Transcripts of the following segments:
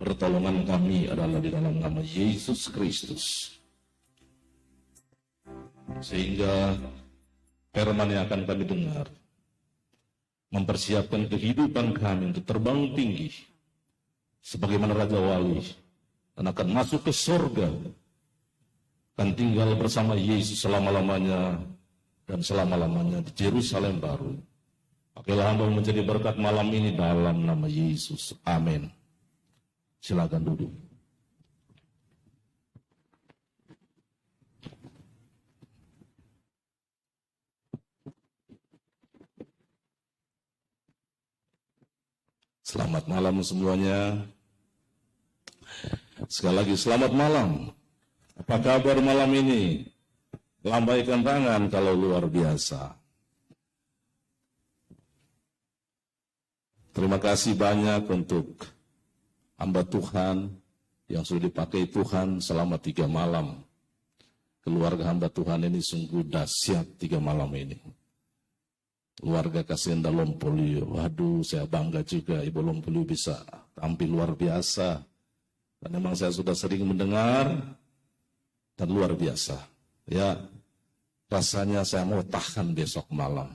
pertolongan kami adalah di dalam nama Yesus Kristus. Sehingga firman yang akan kami dengar mempersiapkan kehidupan kami untuk terbang tinggi sebagaimana Raja Wali, dan akan masuk ke surga, akan tinggal bersama Yesus selama-lamanya dan selama-lamanya di Yerusalem baru. Pakailah hamba menjadi berkat malam ini dalam nama Yesus. Amin. Silakan duduk. Selamat malam semuanya. Sekali lagi selamat malam. Apa kabar malam ini? Lambaikan tangan kalau luar biasa. Terima kasih banyak untuk hamba Tuhan yang sudah dipakai Tuhan selama 3 malam. Keluarga hamba Tuhan ini sungguh dahsyat 3 malam ini. Keluarga Kasenda Lompolio, waduh saya bangga juga Ibu Lompolio bisa tampil luar biasa. Dan memang saya sudah sering mendengar dan luar biasa. Ya, rasanya saya mau tahan besok malam.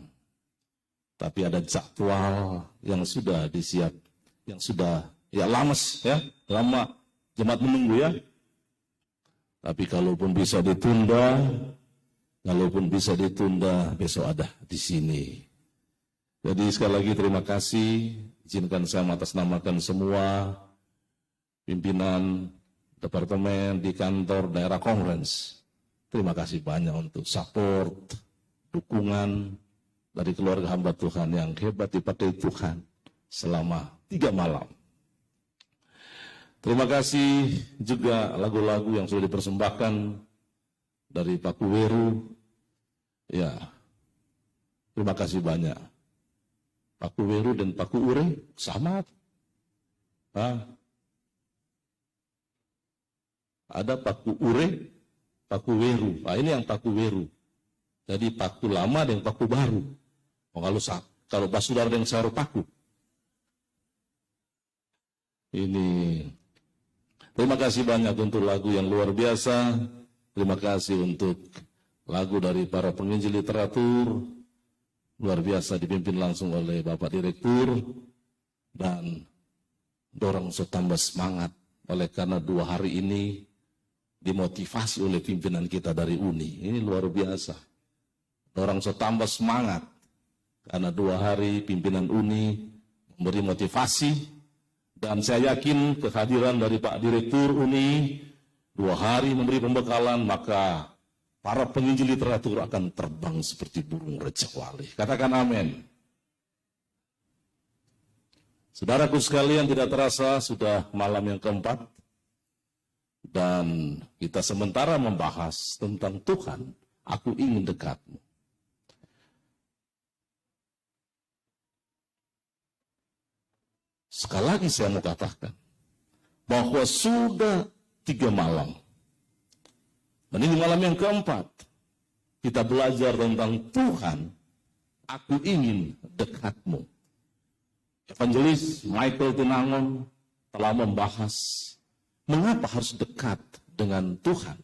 Tapi ada jadwal yang sudah disiap, yang sudah ya lames ya, lama jemaat menunggu ya. Tapi kalaupun bisa ditunda, besok ada di sini. Jadi sekali lagi terima kasih, izinkan saya mengatasnamakan semua pimpinan departemen di kantor daerah conference. Terima kasih banyak untuk support, dukungan dari keluarga hamba Tuhan yang hebat dipakai Tuhan selama 3 malam. Terima kasih juga lagu-lagu yang sudah dipersembahkan dari Pak Kuweru. Ya, terima kasih banyak. Pak Kuweru dan Pak Kuure sama. Ada Pak Kuure, Pak Kuweru. Nah, ini yang Pak Kuweru. Jadi Paku lama dan Paku baru. Oh, kalau Pak Saudara dan saya Paku. Ini. Terima kasih banyak untuk lagu yang luar biasa. Terima kasih untuk lagu dari para penginjil literatur. Luar biasa dipimpin langsung oleh Bapak Direktur. Dan dorong tambah semangat. Oleh karena 2 hari ini dimotivasi oleh pimpinan kita dari UNI. Ini luar biasa. Dorong tambah semangat. Karena 2 hari pimpinan UNI memberi motivasi. Dan saya yakin kehadiran dari Pak Direktur UNI 2 hari memberi pembekalan, maka para penginjil literatur akan terbang seperti burung Raja Wali. Katakan amin. Saudaraku sekalian, tidak terasa sudah malam yang keempat. Dan kita sementara membahas tentang Tuhan, aku ingin dekatmu. Sekali lagi saya mau katakan, bahwa sudah 3 malam. Dan ini malam yang keempat, kita belajar tentang Tuhan, aku ingin dekatmu. Evangelis Michael Tinangon telah membahas mengapa harus dekat dengan Tuhan.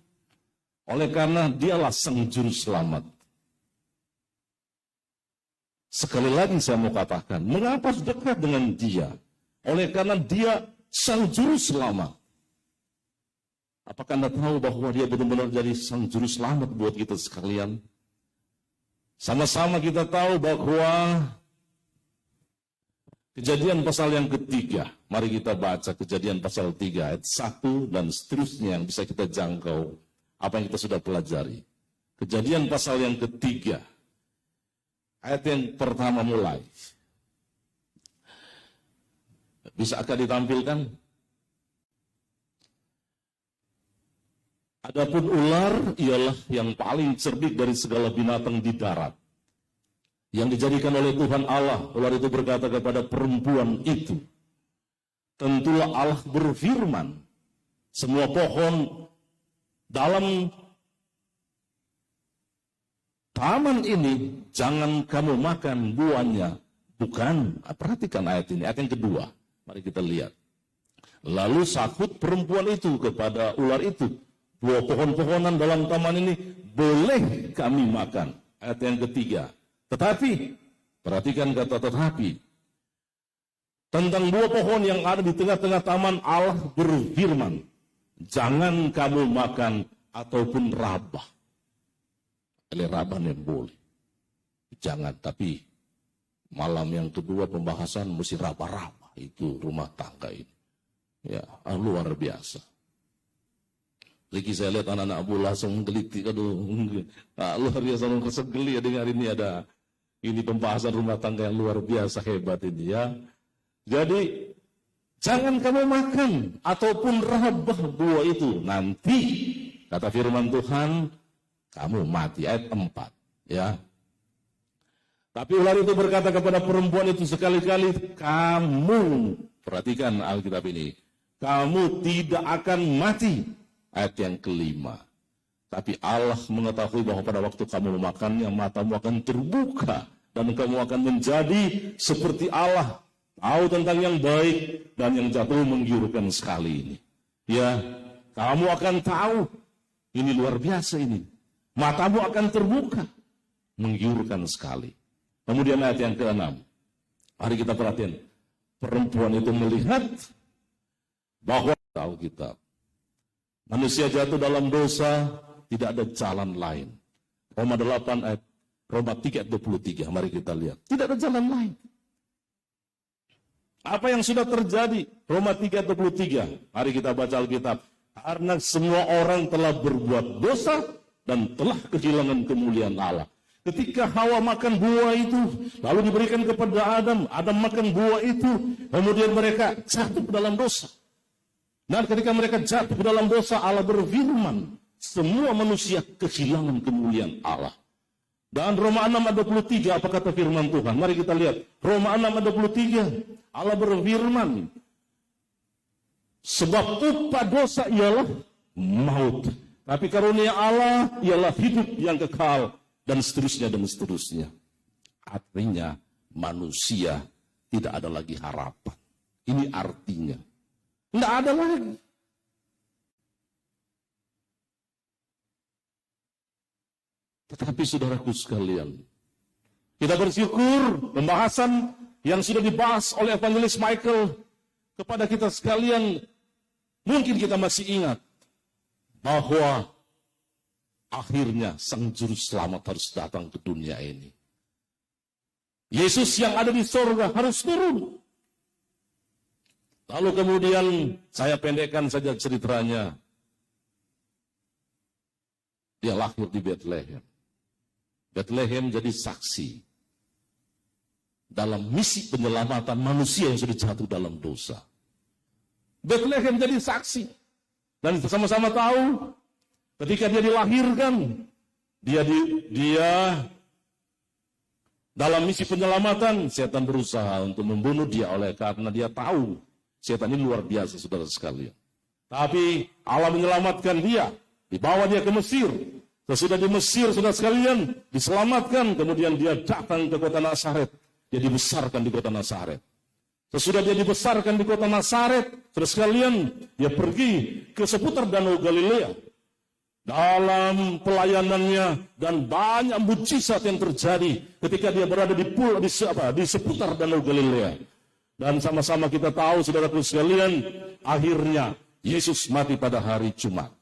Oleh karena dialah sang juru selamat. Sekali lagi saya mau katakan, mengapa harus dekat dengan dia? Oleh karena dia sang juru selamat. Apakah Anda tahu bahwa dia benar-benar jadi sang juru selamat buat kita sekalian? Sama-sama kita tahu bahwa Kejadian pasal yang ketiga, mari kita baca Kejadian pasal 3 ayat 1 dan seterusnya yang bisa kita jangkau apa yang kita sudah pelajari. Kejadian pasal yang ketiga, ayat yang pertama mulai. Bisakah ditampilkan? Adapun ular ialah yang paling cerdik dari segala binatang di darat, yang dijadikan oleh Tuhan Allah. Ular itu berkata kepada perempuan itu, tentulah Allah berfirman, semua pohon dalam taman ini jangan kamu makan buahnya. Bukan, perhatikan ayat ini, ayat yang kedua. Mari kita lihat. Lalu sakut perempuan itu kepada ular itu, buah pohon-pohonan dalam taman ini boleh kami makan. Ayat yang ketiga. Tetapi, perhatikan kata tetapi. Tentang buah pohon yang ada di tengah-tengah taman, Allah berfirman, jangan kamu makan ataupun rabah. Rabah yang boleh. Jangan, tapi malam yang kedua pembahasan mesti rabah-rabah. Itu rumah tangga ini. Ya, luar biasa. Lagi saya lihat anak-anak Abu langsung geliti, aduh, luar biasa, kesegeli ya dengar ini ada ini pembahasan rumah tangga yang luar biasa hebat ini ya. Jadi jangan kamu makan ataupun rabah buah itu, nanti kata firman Tuhan kamu mati. Ayat 4 ya. Tapi ular itu berkata kepada perempuan itu sekali-kali, kamu, perhatikan Alkitab ini, kamu tidak akan mati. Ayat yang kelima. Tapi Allah mengetahui bahwa pada waktu kamu memakannya, matamu akan terbuka. Dan kamu akan menjadi seperti Allah. Tahu tentang yang baik dan yang jatuh menggiurkan sekali ini. Ya, kamu akan tahu. Ini luar biasa ini. Matamu akan terbuka. Menggiurkan sekali. Kemudian ayat yang ke-6. Mari kita perhatikan. Perempuan itu melihat bahwa tahu kita. Manusia jatuh dalam dosa, tidak ada jalan lain. Roma 3 ayat 23. Mari kita lihat. Tidak ada jalan lain. Apa yang sudah terjadi? Roma 3 ayat 23. Mari kita baca Alkitab. Karena semua orang telah berbuat dosa dan telah kehilangan kemuliaan Allah. Ketika Hawa makan buah itu, lalu diberikan kepada Adam. Adam makan buah itu, kemudian mereka jatuh ke dalam dosa. Dan ketika mereka jatuh ke dalam dosa, Allah berfirman, semua manusia kehilangan kemuliaan Allah. Dan Roma 6 ayat 23, apa kata firman Tuhan? Mari kita lihat. Roma 6 ayat 23, Allah berfirman, sebab upah dosa ialah maut. Tapi karunia Allah ialah hidup yang kekal. Dan seterusnya, dan seterusnya. Artinya, manusia tidak ada lagi harapan. Ini artinya. Tidak ada lagi. Tetapi saudaraku sekalian, kita bersyukur pembahasan yang sudah dibahas oleh Evangelis Michael kepada kita sekalian. Mungkin kita masih ingat bahwa akhirnya Sang Juru Selamat harus datang ke dunia ini. Yesus yang ada di sorga harus turun. Lalu kemudian saya pendekkan saja ceritanya. Dia lahir di Bethlehem. Bethlehem jadi saksi dalam misi penyelamatan manusia yang sudah jatuh dalam dosa. Bethlehem jadi saksi. Dan kita sama-sama tahu ketika dia dilahirkan, dia dalam misi penyelamatan, setan berusaha untuk membunuh dia karena dia tahu setan ini luar biasa, saudara sekalian. Tapi Allah menyelamatkan dia, dibawa dia ke Mesir. Sesudah di Mesir, saudara sekalian, diselamatkan, kemudian dia datang ke kota Nazaret. Dia dibesarkan di kota Nazaret. Sesudah dia dibesarkan di kota Nazaret, saudara sekalian, dia pergi ke seputar Danau Galilea. Dalam pelayanannya dan banyak mujizat yang terjadi ketika dia berada di seputar Danau Galilea. Dan sama-sama kita tahu, saudaraku sekalian, akhirnya Yesus mati pada hari Jumat.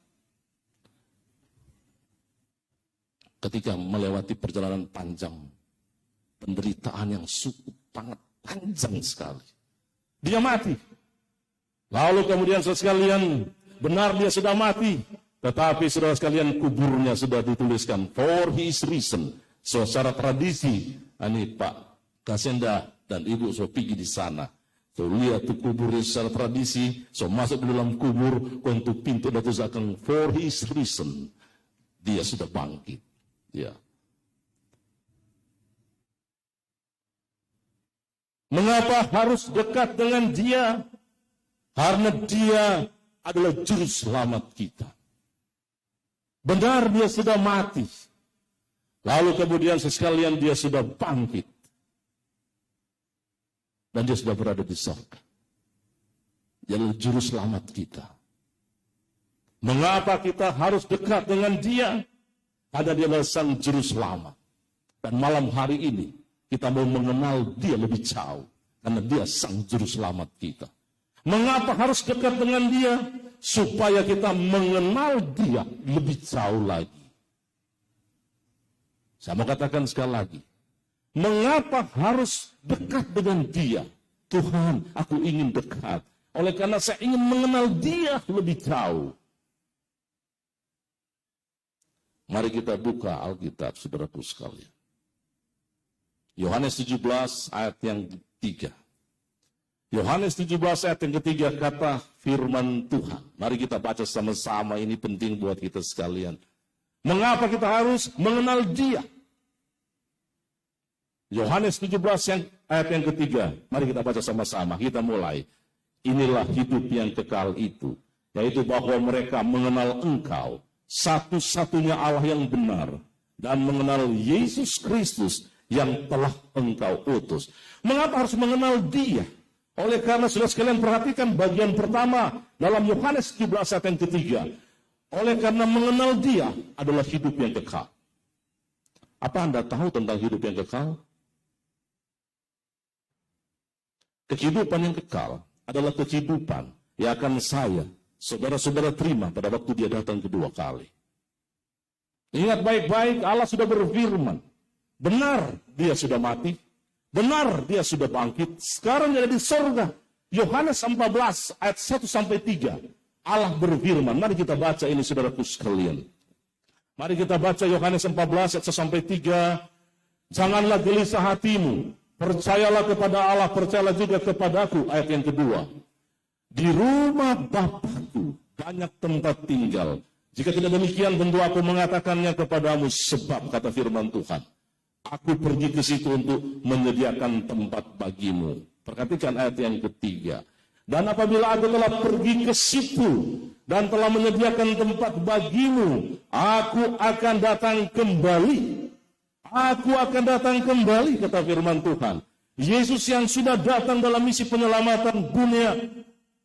Ketika melewati perjalanan panjang, penderitaan yang sangat panjang sekali, dia mati. Lalu kemudian saudara sekalian, benar dia sudah mati, tetapi saudara sekalian kuburnya sudah dituliskan for his reason. So, secara tradisi, ini Pak Kasenda dan Ibu so pergi di sana. So lihat tuh kuburnya secara tradisi, so masuk di dalam kubur, untuk pintu datu akan for his reason. Dia sudah bangkit. Ya. Mengapa harus dekat dengan dia? Karena dia adalah juru selamat kita. Benar dia sudah mati. Lalu kemudian sekalian dia sudah bangkit. Dan dia sudah berada di surga. Dia adalah juru selamat kita. Mengapa kita harus dekat dengan dia? Karena dia adalah sang juru selamat. Dan malam hari ini kita mau mengenal dia lebih jauh. Karena dia sang juru selamat kita. Mengapa harus dekat dengan dia? Supaya kita mengenal dia lebih jauh lagi. Saya mau katakan sekali lagi. Mengapa harus dekat dengan dia? Tuhan, aku ingin dekat. Oleh karena saya ingin mengenal dia lebih jauh. Mari kita buka Alkitab, saudaraku sekalian. Yohanes 17 ayat yang ketiga. Yohanes 17 ayat yang ketiga kata firman Tuhan. Mari kita baca sama-sama, ini penting buat kita sekalian. Mengapa kita harus mengenal dia? Yohanes 17 ayat yang ketiga. Mari kita baca sama-sama, kita mulai. Inilah hidup yang kekal itu, yaitu bahwa mereka mengenal Engkau, satu-satunya Allah yang benar, dan mengenal Yesus Kristus yang telah Engkau utus. Mengapa harus mengenal dia? Oleh karena sudah sekalian perhatikan bagian pertama dalam Yohanes 17 ayat yang ketiga. Oleh karena mengenal dia adalah hidup yang kekal. Apa Anda tahu tentang hidup yang kekal? Kehidupan yang kekal adalah kehidupan yang akan saudara-saudara terima pada waktu dia datang kedua kali. Ingat baik-baik, Allah sudah berfirman. Benar dia sudah mati. Benar dia sudah bangkit. Sekarang dia ada di sorga. Yohanes 14 ayat 1-3. Allah berfirman. Mari kita baca ini saudaraku sekalian. Mari kita baca Yohanes 14 ayat 1-3. Janganlah gelisah hatimu. Percayalah kepada Allah, percayalah juga kepadaku. Ayat yang kedua. Di rumah Bapakku banyak tempat tinggal. Jika tidak demikian, tentu aku mengatakannya kepadamu. Sebab, kata firman Tuhan, aku pergi ke situ untuk menyediakan tempat bagimu. Perhatikan ayat yang ketiga. Dan apabila aku telah pergi ke situ dan telah menyediakan tempat bagimu, aku akan datang kembali. Aku akan datang kembali, kata firman Tuhan. Yesus yang sudah datang dalam misi penyelamatan dunia,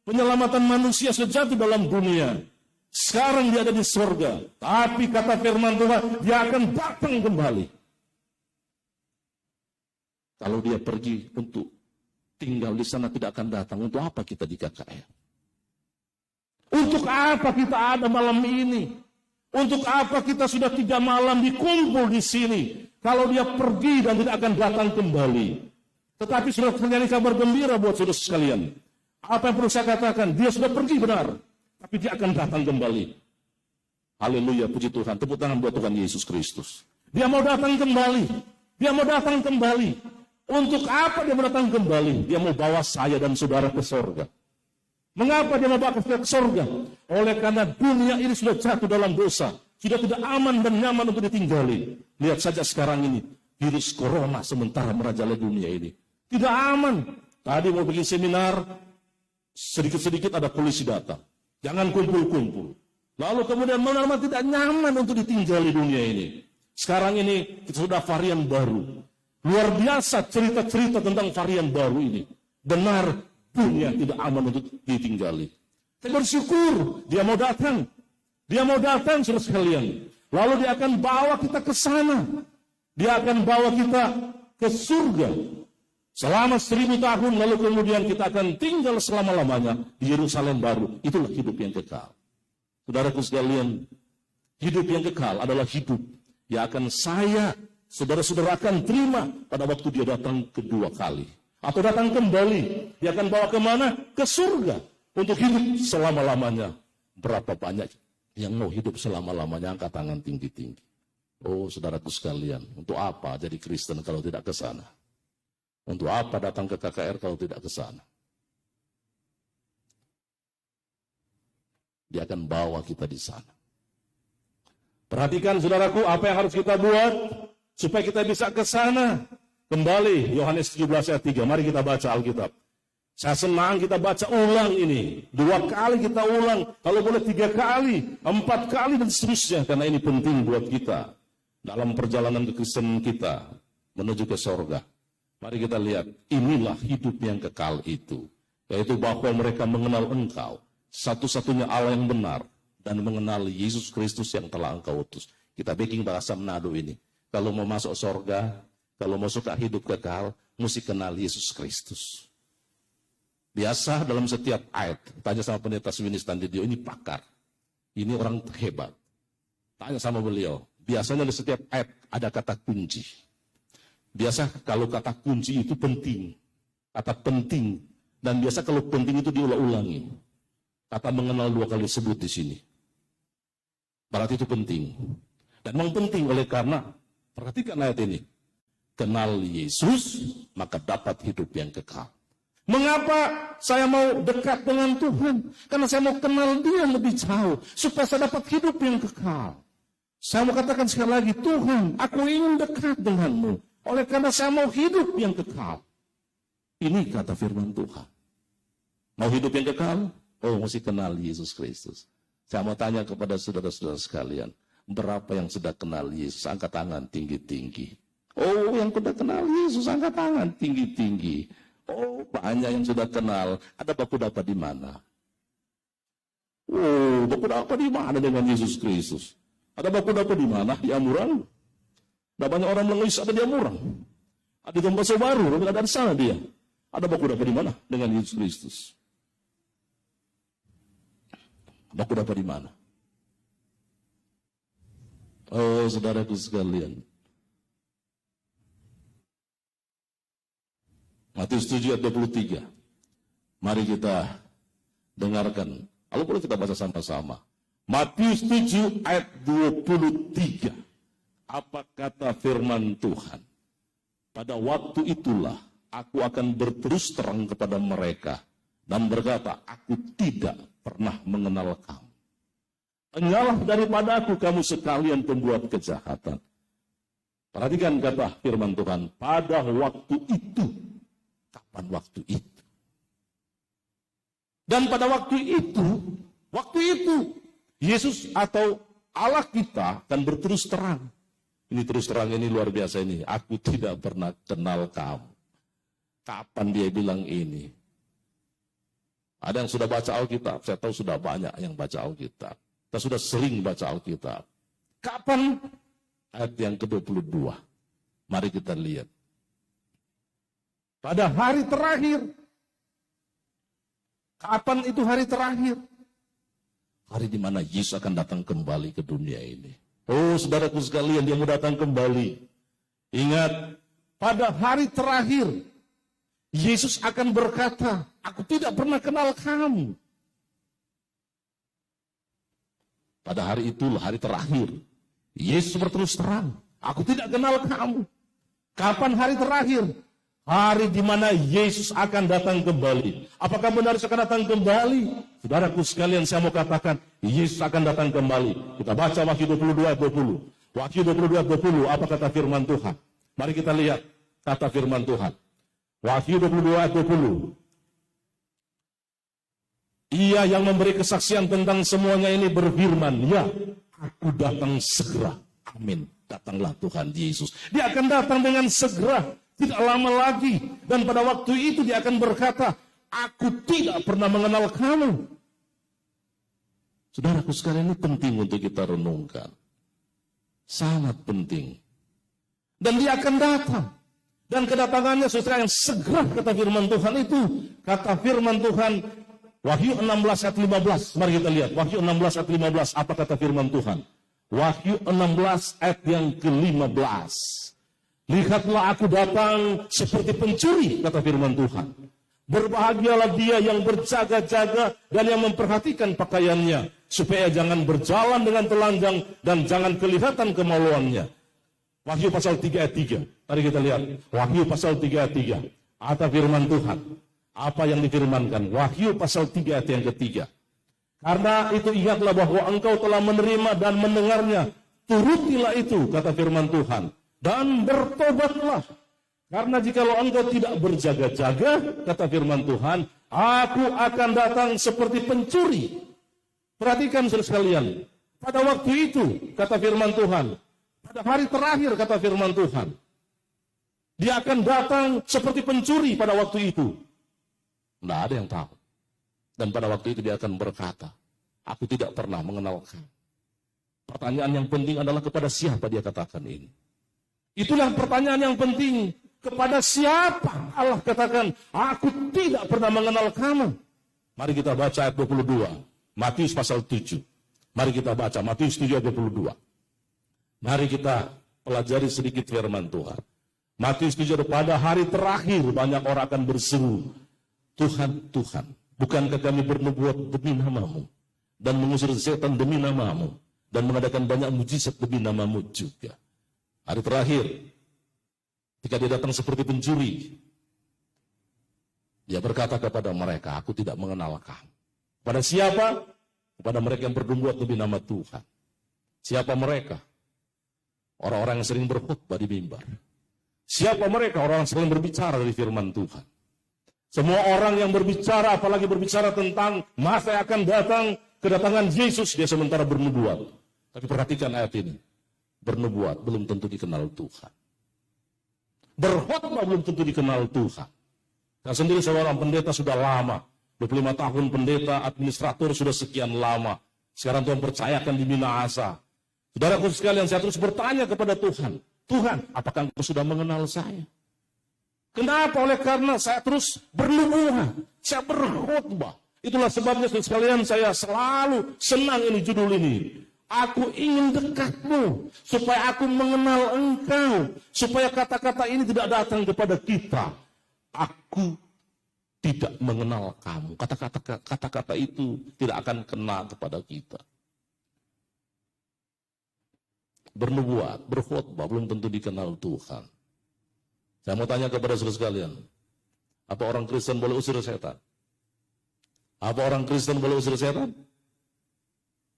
penyelamatan manusia sejati dalam dunia. Sekarang dia ada di surga. Tapi kata firman Tuhan, dia akan datang kembali. Kalau dia pergi untuk tinggal di sana tidak akan datang. Untuk apa kita di KKR? Untuk apa kita ada malam ini? Untuk apa kita sudah 3 malam dikumpul di sini? Kalau dia pergi dan tidak akan datang kembali. Tetapi sudah terjadi kabar gembira buat saudara sekalian. Apa yang perlu saya katakan? Dia sudah pergi benar. Tapi dia akan datang kembali. Haleluya, puji Tuhan. Tepuk tangan buat Tuhan Yesus Kristus. Dia mau datang kembali. Dia mau datang kembali. Untuk apa dia mau datang kembali? Dia mau bawa saya dan saudara ke surga. Mengapa dia mau bawa kita ke surga? Oleh karena dunia ini sudah jatuh dalam dosa. Sudah tidak aman dan nyaman untuk ditinggali. Lihat saja sekarang ini. Virus corona sementara merajalela dunia ini. Tidak aman. Tadi mau bikin seminar. Sedikit-sedikit ada polisi datang. Jangan kumpul-kumpul. Lalu kemudian benar-benar tidak nyaman untuk ditinggali dunia ini. Sekarang ini kita sudah varian baru. Luar biasa cerita-cerita tentang varian baru ini. Benar, dunia tidak aman untuk ditinggali. Saya bersyukur dia mau datang. Dia mau datang saudara sekalian. Lalu dia akan bawa kita ke sana. Dia akan bawa kita ke surga. Selama 1000 tahun, lalu kemudian kita akan tinggal selama-lamanya di Yerusalem baru. Itulah hidup yang kekal. Saudaraku sekalian, hidup yang kekal adalah hidup yang akan saudara-saudara akan terima pada waktu dia datang kedua kali. Atau datang kembali. Dia akan bawa kemana? Ke surga. Untuk hidup selama-lamanya. Berapa banyak yang mau hidup selama-lamanya? Angkat tangan tinggi-tinggi. Oh, saudaraku sekalian, untuk apa jadi Kristen kalau tidak ke sana? Untuk apa datang ke KKR kalau tidak ke sana? Dia akan bawa kita di sana. Perhatikan saudaraku, apa yang harus kita buat supaya kita bisa ke sana? Kembali Yohanes 17 ayat 3. Mari kita baca Alkitab. Saya senang kita baca ulang ini. 2 kali kita ulang. Kalau boleh 3 kali, 4 kali dan seterusnya. Karena ini penting buat kita. Dalam perjalanan kekristenan kita menuju ke sorga. Mari kita lihat. Inilah hidup yang kekal itu. yaitu bahwa mereka mengenal Engkau, satu-satunya Allah yang benar, dan mengenal Yesus Kristus yang telah Engkau utus. Kita bikin bahasa Manado ini. Kalau mau masuk surga, kalau mau suka hidup kekal, mesti kenal Yesus Kristus. Biasa dalam setiap ayat, tanya sama pendeta Swinistan Didio, ini pakar. Ini orang hebat. Tanya sama beliau. Biasanya di setiap ayat ada kata kunci. Biasa kalau kata kunci itu penting. Kata penting. Dan biasa kalau penting itu diulang-ulangi. Kata mengenal 2 kali sebut di sini. Berarti itu penting. Dan memang penting oleh karena, perhatikan ayat ini. Kenal Yesus, maka dapat hidup yang kekal. Mengapa saya mau dekat dengan Tuhan? Karena saya mau kenal Dia lebih jauh. Supaya saya dapat hidup yang kekal. Saya mau katakan sekali lagi, Tuhan, aku ingin dekat denganmu. Oleh karena saya mau hidup yang kekal. Ini kata firman Tuhan. Mau hidup yang kekal? Oh, mesti kenal Yesus Kristus. Saya mau tanya kepada saudara-saudara sekalian, berapa yang sudah kenal Yesus? Angkat tangan tinggi-tinggi. Oh, yang sudah kenal Yesus, angkat tangan tinggi-tinggi. Oh, banyak yang sudah kenal. Ada baku dapat di mana? Oh, baku dapat di mana dengan Yesus Kristus? Ada baku dapat di mana? Di Amurang. Ada banyak orang mengelis ada di Amurang. Ada di tempat baru, tapi ada di sana dia. Ada baku dapat di mana dengan Yesus Kristus? Baku dapat di mana? Oh, saudaraku sekalian. Matius 7 ayat 23. Mari kita dengarkan. Kalau boleh kita baca sama-sama. Matius 7 ayat 23. Apa kata firman Tuhan? Pada waktu itulah aku akan berterus terang kepada mereka dan berkata, aku tidak pernah mengenal kamu. Enyahlah daripada aku kamu sekalian pembuat kejahatan. Perhatikan kata firman Tuhan. Pada waktu itu. Kapan waktu itu? Dan pada waktu itu, Yesus atau Allah kita akan berterus terang. Ini terus terang ini luar biasa ini. Aku tidak pernah kenal kamu. Kapan dia bilang ini? Ada yang sudah baca Alkitab, saya tahu sudah banyak yang baca Alkitab. Kita sudah sering baca Alkitab. Kapan? Ayat yang ke-22. Mari kita lihat. Pada hari terakhir. Kapan itu hari terakhir? Hari di mana Yesus akan datang kembali ke dunia ini. Oh, saudaraku sekalian, dia mau datang kembali. Ingat, pada hari terakhir, Yesus akan berkata, aku tidak pernah kenal kamu. Pada hari itulah, hari terakhir, Yesus berterus terang, aku tidak kenal kamu. Kapan hari terakhir? Hari di mana Yesus akan datang kembali. Apakah benar Yesus akan datang kembali? Saudaraku sekalian, saya mau katakan, Yesus akan datang kembali. Kita baca Wahyu 22 ayat 20. Wahyu 22 ayat 20, apa kata firman Tuhan? Mari kita lihat kata firman Tuhan. Wahyu 22 ayat 20. Ia yang memberi kesaksian tentang semuanya ini berfirman, ya, aku datang segera. Amin. Datanglah Tuhan Yesus. Dia akan datang dengan segera. Tidak lama lagi. Dan pada waktu itu dia akan berkata, aku tidak pernah mengenal kamu. Saudaraku sekalian, ini penting untuk kita renungkan. Sangat penting. Dan dia akan datang. Dan kedatangannya sesuai yang segera, kata firman Tuhan itu. Kata firman Tuhan, Wahyu 16 ayat 15. Mari kita lihat, Wahyu 16 ayat 15. Apa kata firman Tuhan? Wahyu 16 ayat yang ke-15. Lihatlah aku datang seperti pencuri, kata firman Tuhan. Berbahagialah dia yang berjaga-jaga dan yang memperhatikan pakaiannya, supaya jangan berjalan dengan telanjang dan jangan kelihatan kemaluannya. Wahyu pasal 3 ayat 3. Mari kita lihat. Wahyu pasal 3 ayat 3. Kata firman Tuhan. Apa yang difirmankan? Wahyu pasal 3 ayat yang ketiga. Karena itu ingatlah bahwa engkau telah menerima dan mendengarnya. Turutilah itu, kata firman Tuhan. Dan bertobatlah. Karena jikalau engkau tidak berjaga-jaga, kata firman Tuhan, aku akan datang seperti pencuri. Perhatikan saudara sekalian. Pada waktu itu, kata firman Tuhan. Pada hari terakhir, kata firman Tuhan. Dia akan datang seperti pencuri pada waktu itu. Tidak ada yang tahu. Dan pada waktu itu dia akan berkata, aku tidak pernah mengenal kamu. Pertanyaan yang penting adalah kepada siapa dia katakan ini. Itulah pertanyaan yang penting. Kepada siapa Allah katakan, aku tidak pernah mengenal kamu. Mari kita baca ayat 22. Matius pasal 7. Mari kita baca Matius 7 ayat 22. Mari kita pelajari sedikit firman Tuhan. Matius 7, pada hari terakhir banyak orang akan berseru, Tuhan, Tuhan, bukankah kami bernubuat demi namamu, dan mengusir setan demi namamu, dan mengadakan banyak mujizat demi namamu juga. Hari terakhir, ketika dia datang seperti pencuri, dia berkata kepada mereka, aku tidak mengenal kamu. Pada siapa? Kepada mereka yang bernubuat demi nama Tuhan. Siapa mereka? Orang-orang yang sering berkhutbah di mimbar. Siapa mereka? Orang yang sering berbicara dari firman Tuhan. Semua orang yang berbicara, apalagi berbicara tentang masa yang akan datang, kedatangan Yesus, dia sementara bernubuat. Tapi perhatikan ayat ini. Bernubuat belum tentu dikenal Tuhan. Berkhutbah belum tentu dikenal Tuhan. Saya sendiri seorang pendeta sudah lama. 25 tahun pendeta, administrator sudah sekian lama. Sekarang Tuhan percayakan di Minahasa. Saudaraku sekalian, saya terus bertanya kepada Tuhan. Tuhan, apakah Engkau sudah mengenal saya? Kenapa? Oleh karena saya terus bernubuat. Saya berkhutbah. Itulah sebabnya sekalian saya selalu senang ini judul ini. Aku ingin dekatmu, supaya aku mengenal engkau, supaya kata-kata ini tidak datang kepada kita. Aku tidak mengenal kamu. Kata-kata itu tidak akan kena kepada kita. Bernubuat, berkhutbah belum tentu dikenal Tuhan. Saya mau tanya kepada saudara sekalian, apa orang Kristen boleh usir setan? Apa orang Kristen boleh usir setan?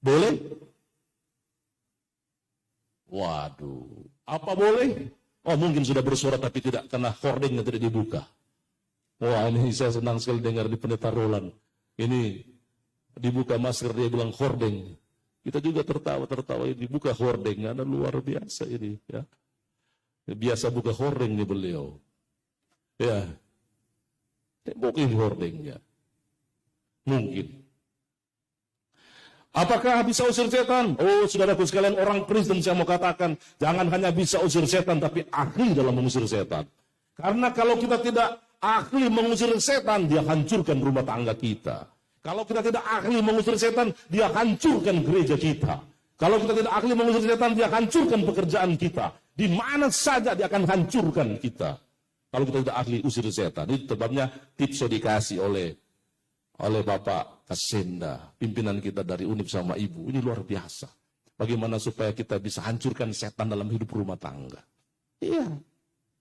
Boleh? Waduh, apa boleh? Oh, mungkin sudah bersuara tapi tidak, karena hordingnya tidak dibuka. Wah, ini saya senang sekali dengar di pendeta Roland. Ini dibuka masker, dia bilang hording. Kita juga tertawa ini dibuka hording, ada luar biasa ini. Ya. Biasa buka hording nih beliau. Ya, mungkin hordingnya. Mungkin. Apakah bisa usir setan? Oh, saudaraku sekalian, orang Kristen saya mau katakan, jangan hanya bisa usir setan, tapi ahli dalam mengusir setan. Karena kalau kita tidak ahli mengusir setan, dia hancurkan rumah tangga kita. Kalau kita tidak ahli mengusir setan, dia hancurkan gereja kita. Kalau kita tidak ahli mengusir setan, dia hancurkan pekerjaan kita. Di mana saja dia akan hancurkan kita. Kalau kita tidak ahli usir setan. Itu sebabnya tips yang dikasih oleh Bapak Kasenda, pimpinan kita dari Unip sama Ibu. Ini luar biasa. Bagaimana supaya kita bisa hancurkan setan dalam hidup rumah tangga. Iya.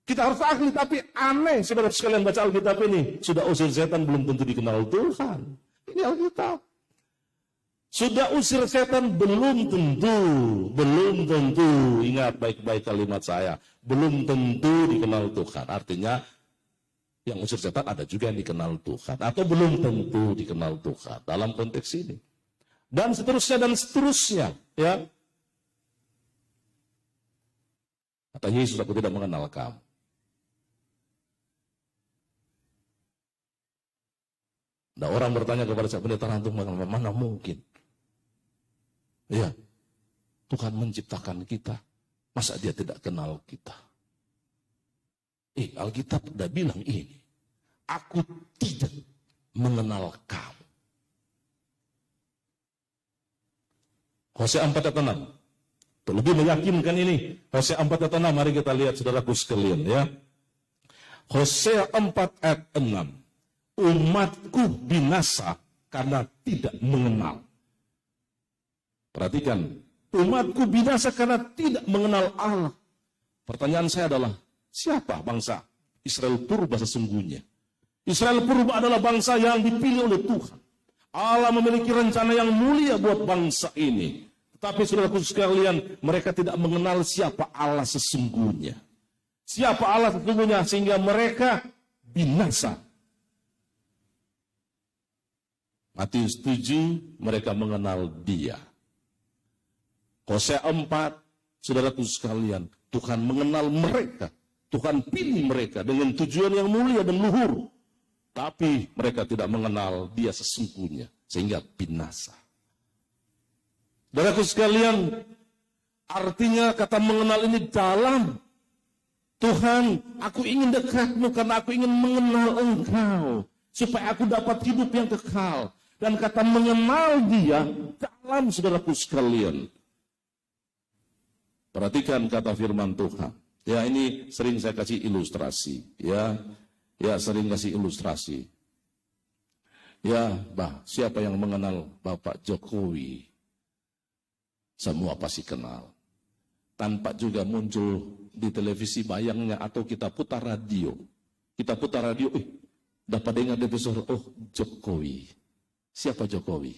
Kita harus ahli, tapi aneh. Saudara sekalian baca Alkitab ini. Sudah usir setan belum tentu dikenal Tuhan. Ini Alkitab. Sudah usir setan belum tentu. Ingat baik-baik kalimat saya. Belum tentu dikenal Tuhan. Artinya, yang usir setan ada juga yang dikenal Tuhan. Atau belum tentu dikenal Tuhan. Dalam konteks ini. Dan seterusnya. Ya. Kata Yesus, aku tidak mengenal kamu. Nah, orang bertanya kepada saya, pendeta Rantung, mana mungkin? Ya, Tuhan menciptakan kita. Masa dia tidak kenal kita? Alkitab sudah bilang ini. Aku tidak mengenal kamu. Hosea 4 ayat 6. Lebih meyakinkan ini. Hosea 4 ayat 6. Mari kita lihat saudaraku sekalian ya. Hosea 4 ayat 6. Umatku binasa karena tidak mengenal. Perhatikan. Umatku binasa karena tidak mengenal Allah. Pertanyaan saya adalah, siapa bangsa Israel purba sesungguhnya? Israel purba adalah bangsa yang dipilih oleh Tuhan. Allah memiliki rencana yang mulia buat bangsa ini. Tetapi saudaraku sekalian, mereka tidak mengenal siapa Allah sesungguhnya. Siapa Allah sesungguhnya sehingga mereka binasa. Matius 7, mereka mengenal dia. Hosea 4, saudaraku sekalian, Tuhan mengenal mereka. Tuhan pilih mereka dengan tujuan yang mulia dan luhur. Tapi mereka tidak mengenal dia sesungguhnya, sehingga binasa. Saudaraku sekalian, artinya kata mengenal ini dalam. Tuhan, aku ingin dekatmu karena aku ingin mengenal Engkau, supaya aku dapat hidup yang kekal. Dan kata mengenal dia dalam, saudaraku sekalian. Perhatikan kata firman Tuhan. Ya, ini sering saya kasih ilustrasi. Ya, sering kasih ilustrasi. Ya, siapa yang mengenal Bapak Jokowi? Semua pasti kenal. Tanpa juga muncul di televisi bayangnya, atau kita putar radio. Dapat dengar episode, Jokowi. Siapa Jokowi?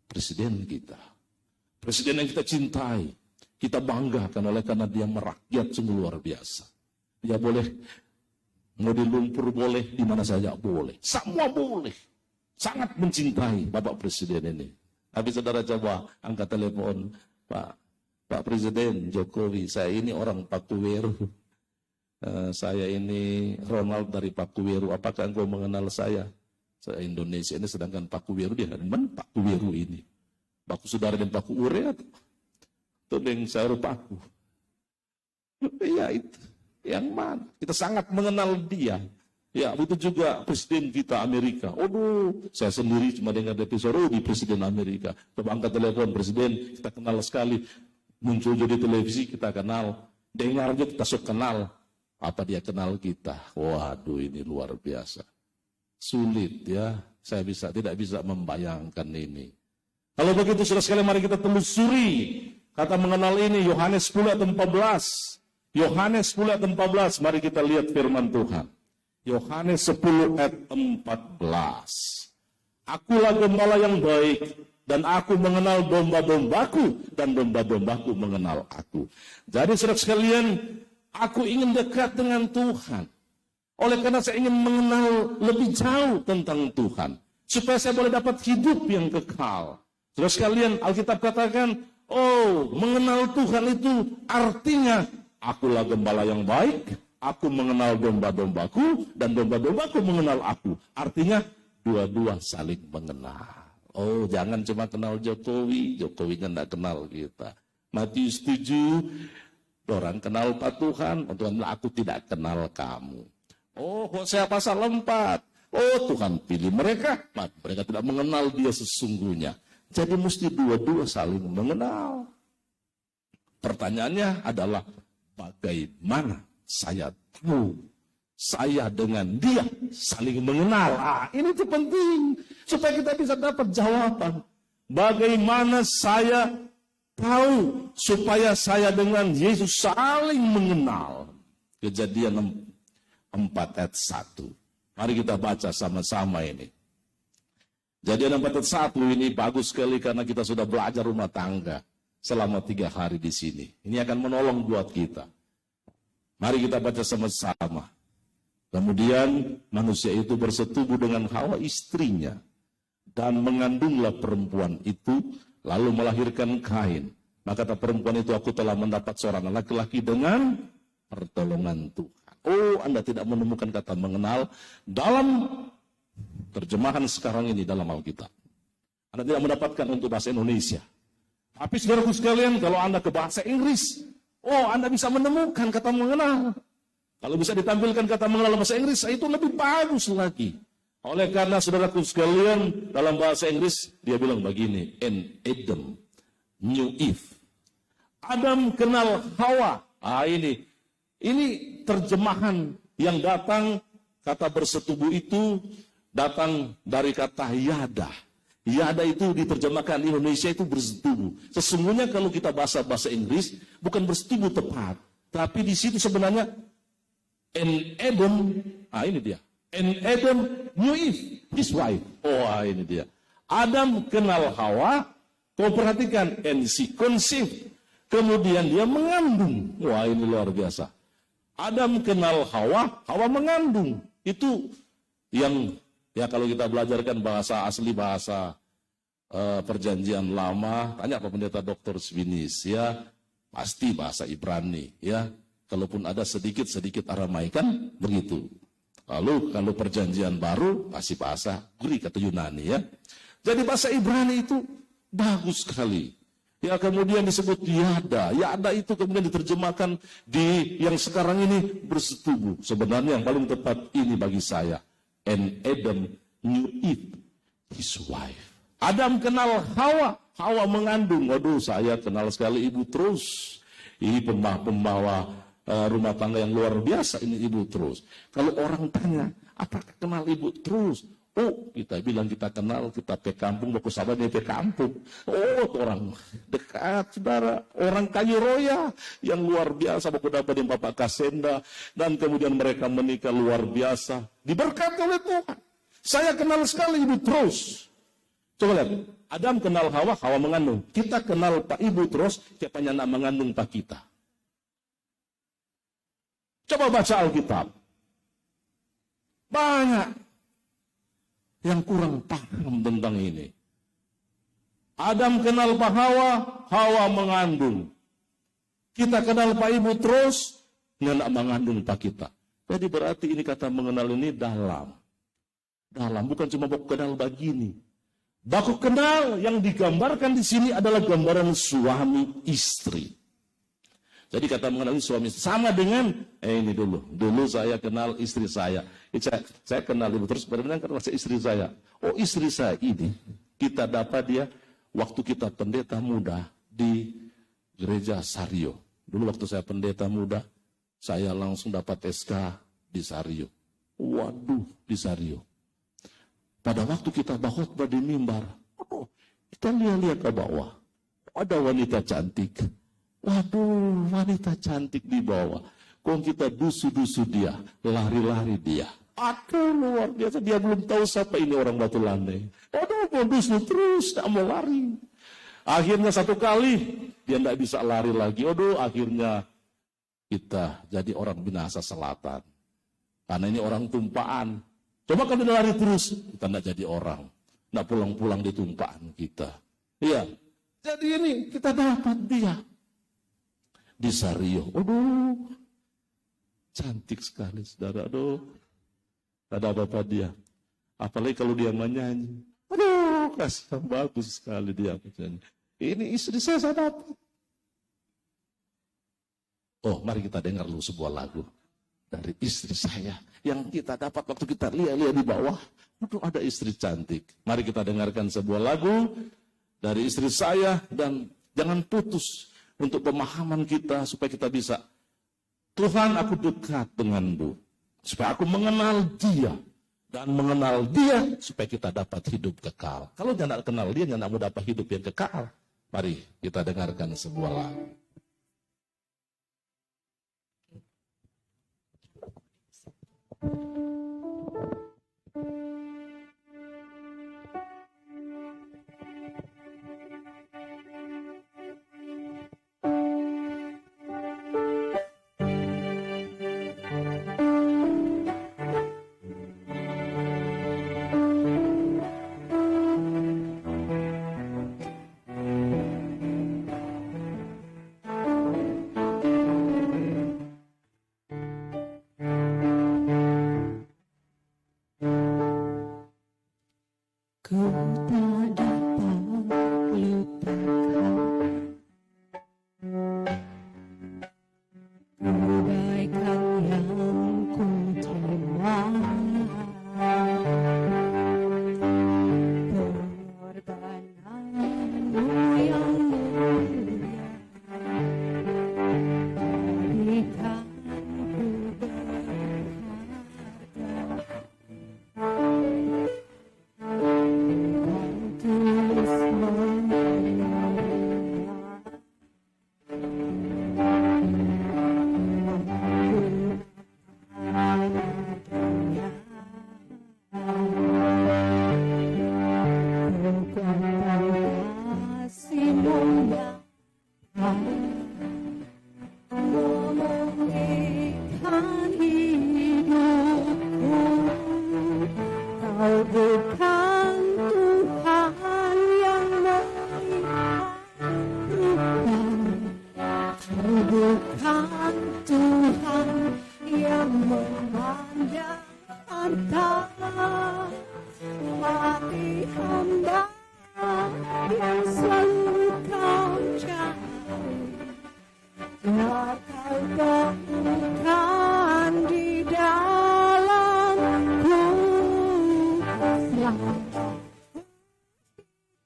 Presiden kita. Presiden yang kita cintai. Kita banggakan oleh karena dia merakyat sungguh luar biasa. Dia boleh mau di lumpur boleh, di mana saja boleh. Semua boleh. Sangat mencintai Bapak Presiden ini. Tapi saudara coba angkat telepon, Pak Presiden Jokowi, saya ini orang Pakuweru. Saya ini Ronald dari Pakuweru. Apakah engkau mengenal saya? Saya Indonesia ini, sedangkan Pakuweru dia kan Pakuweru ini. Paku saudara dan Paku Ure atau yang saya Paku. Ya itu. Yang mana? Kita sangat mengenal dia. Ya, itu juga Presiden kita Amerika. Saya sendiri cuma dengar episode di Presiden Amerika. Coba angkat telepon Presiden, kita kenal sekali. Muncul jadi televisi, kita kenal. Dengar aja kita sok kenal. Apa dia kenal kita? Waduh, ini luar biasa. Sulit ya. Saya tidak bisa membayangkan ini. Kalau begitu, saudara sekalian, mari kita telusuri kata mengenal ini. Yohanes 10 ayat 14. Yohanes 10 ayat 14, mari kita lihat firman Tuhan. Yohanes 10 ayat 14. Akulah gembala yang baik, dan aku mengenal domba-dombaku, dan domba-dombaku mengenal aku. Jadi saudara sekalian, aku ingin dekat dengan Tuhan. Oleh karena saya ingin mengenal lebih jauh tentang Tuhan, supaya saya boleh dapat hidup yang kekal. Saudara sekalian, Alkitab katakan, mengenal Tuhan itu artinya akulah gembala yang baik, aku mengenal domba-dombaku, dan domba-dombaku mengenal aku. Artinya, dua-dua saling mengenal. Jangan cuma kenal Jokowi, Jokowinya tidak kenal kita. Matius 7, orang kenal Pak Tuhan, Tuhan aku tidak kenal kamu. Hosea pasal 4, Tuhan pilih mereka, mereka tidak mengenal dia sesungguhnya. Jadi mesti dua-dua saling mengenal. Pertanyaannya adalah, bagaimana saya tahu saya dengan dia saling mengenal? Ini tuh penting supaya kita bisa dapat jawaban. Bagaimana saya tahu supaya saya dengan Yesus saling mengenal? Kejadian 4 ayat 1. Mari kita baca sama-sama ini. Kejadian 4 ayat 1 ini bagus sekali karena kita sudah belajar rumah tangga selama 3 hari di sini. Ini akan menolong buat kita. Mari kita baca sama-sama. Kemudian manusia itu bersetubuh dengan Hawa istrinya, dan mengandunglah perempuan itu, lalu melahirkan Kain. Maka kata perempuan itu, aku telah mendapat seorang laki-laki dengan pertolongan Tuhan. Anda tidak menemukan kata mengenal dalam terjemahan sekarang ini dalam Alkitab. Anda tidak mendapatkan untuk bahasa Indonesia. Tapi saudaraku sekalian, kalau Anda ke bahasa Inggris, Anda bisa menemukan kata mengenal. Kalau bisa ditampilkan kata mengenal dalam bahasa Inggris, itu lebih bagus lagi. Oleh karena saudaraku sekalian, dalam bahasa Inggris, dia bilang begini, and Adam knew Eve. Adam kenal Hawa. Ini terjemahan yang datang, kata bersetubuh itu datang dari kata yada. Yada itu diterjemahkan di Indonesia itu bersetubuh. Sesungguhnya kalau kita bahasa Inggris, bukan bersetubuh tepat. Tapi di situ sebenarnya, and Adam, ini dia. And Adam knew Eve, his wife. Ini dia. Adam kenal Hawa, kau perhatikan, and she conceived. Kemudian dia mengandung. Ini luar biasa. Adam kenal Hawa, Hawa mengandung. Itu yang, kalau kita belajarkan bahasa asli, bahasa perjanjian lama, tanya apa pendeta Dr. Swinis, pasti bahasa Ibrani, kalaupun ada sedikit Aramaik kan begitu. Lalu kalau perjanjian baru masih bahasa Greek atau Yunani ya. Jadi bahasa Ibrani itu bagus sekali. Ya kemudian disebut yada. Yada itu kemudian diterjemahkan di yang sekarang ini bersetubuh. Sebenarnya yang paling tepat ini bagi saya. And Adam knew Eve, his wife. Adam kenal Hawa. Hawa mengandung. Waduh, saya kenal sekali ibu terus. Ini pembawa rumah tangga yang luar biasa ini ibu terus. Kalau orang tanya, apakah kenal ibu terus? Oh, kita bilang kita kenal, kita pe kampung, baku sahabat dia pe kampung. Oh, orang dekat, saudara. Orang kayu roya yang luar biasa, baku dapat di Bapak Kasenda. Dan kemudian mereka menikah luar biasa. Diberkati oleh Tuhan. Saya kenal sekali ibu terus. Coba lihat, Adam kenal Hawa, Hawa mengandung. Kita kenal Pak Ibu terus, siapanya nak mengandung Pak kita. Coba baca Alkitab. Banyak yang kurang paham tentang ini. Adam kenal Pak Hawa, Hawa mengandung. Kita kenal Pak Ibu terus, nggak mengandung Pak kita. Jadi berarti ini kata mengenal ini dalam. Dalam, bukan cuma baku kenal begini. Baku kenal yang digambarkan di sini adalah gambaran suami istri. Jadi kata mengenal suami sama dengan ini dulu saya kenal istri saya. Saya kenal ibu terus benar-benar karena istri saya. Oh istri saya ini kita dapat dia waktu kita pendeta muda di gereja Sario. Dulu waktu saya pendeta muda saya langsung dapat SK di Sario. Waduh di Sario. Pada waktu kita khotbah di mimbar, kita lihat ke bawah ada wanita cantik. Waduh, wanita cantik di bawah. Kok kita dusu-dusu dia, lari-lari dia. Aduh, luar biasa. Dia belum tahu siapa ini orang Batu Landai. Aduh, mau dusu terus, tak mau lari. Akhirnya satu kali, dia tidak bisa lari lagi. Aduh, akhirnya kita jadi orang binasa selatan. Karena ini orang tumpaan. Coba kalau dia lari terus, kita tidak jadi orang. Tidak pulang-pulang di tumpaan kita. Iya. Jadi ini, kita dapat dia. Di Sario, aduh, cantik sekali saudara, aduh, ada apa-apa dia, apalagi kalau dia menyanyi, aduh, kasihan bagus sekali dia menyanyi. Ini istri saya dapat. Oh, mari kita dengar dulu sebuah lagu dari istri saya yang kita dapat waktu kita lihat di bawah, aduh, ada istri cantik. Mari kita dengarkan sebuah lagu dari istri saya dan jangan putus. Untuk pemahaman kita, supaya kita bisa, Tuhan aku dekat denganmu, supaya aku mengenal dia, dan mengenal dia, supaya kita dapat hidup kekal. Kalau jangan kenal dia, jangan mau dapat hidup yang kekal. Mari kita dengarkan sebuah lagu.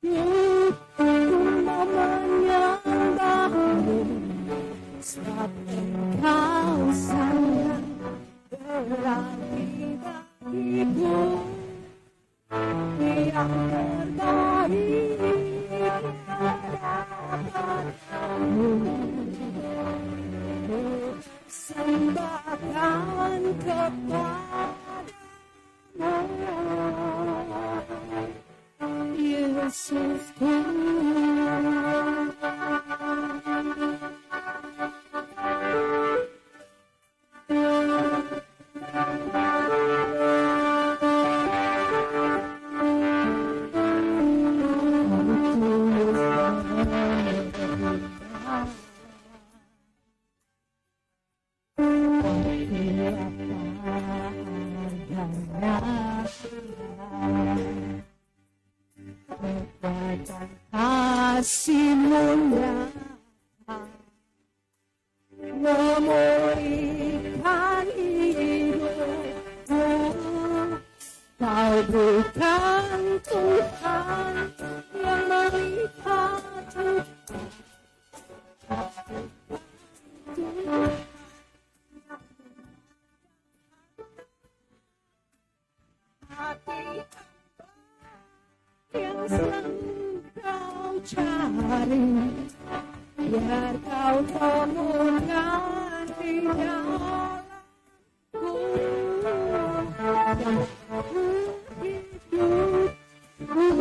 Ku mau menyembahmu, sebab Engkau sangat berarti bagiku. Yang terbaik dapatmu, sembahkan kepadamu, Yesusku. Kasih-Mu nyata memulihkan hidupku. Kau bukan Tuhan yang melihat hati yang selalu Kau cari, biar Kau temukan di dalamku. Hidupku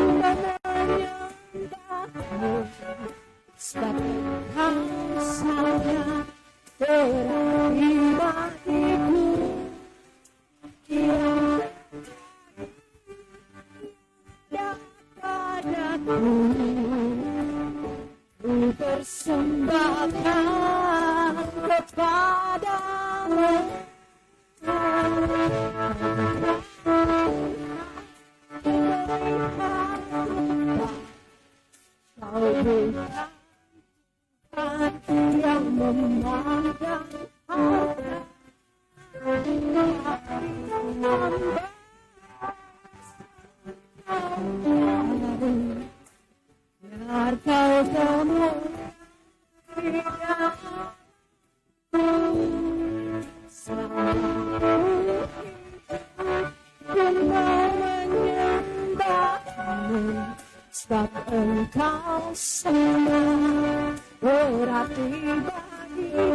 menyembahmu, sebab Kau sangat berarti bagiku. Ku persembahkan kepadamu, Kau bukan hati yang memandang harta, hati biar Kau temukan di dalamku. Ku mau menyembahmu, sebab Engkau sangat berarti bagiku.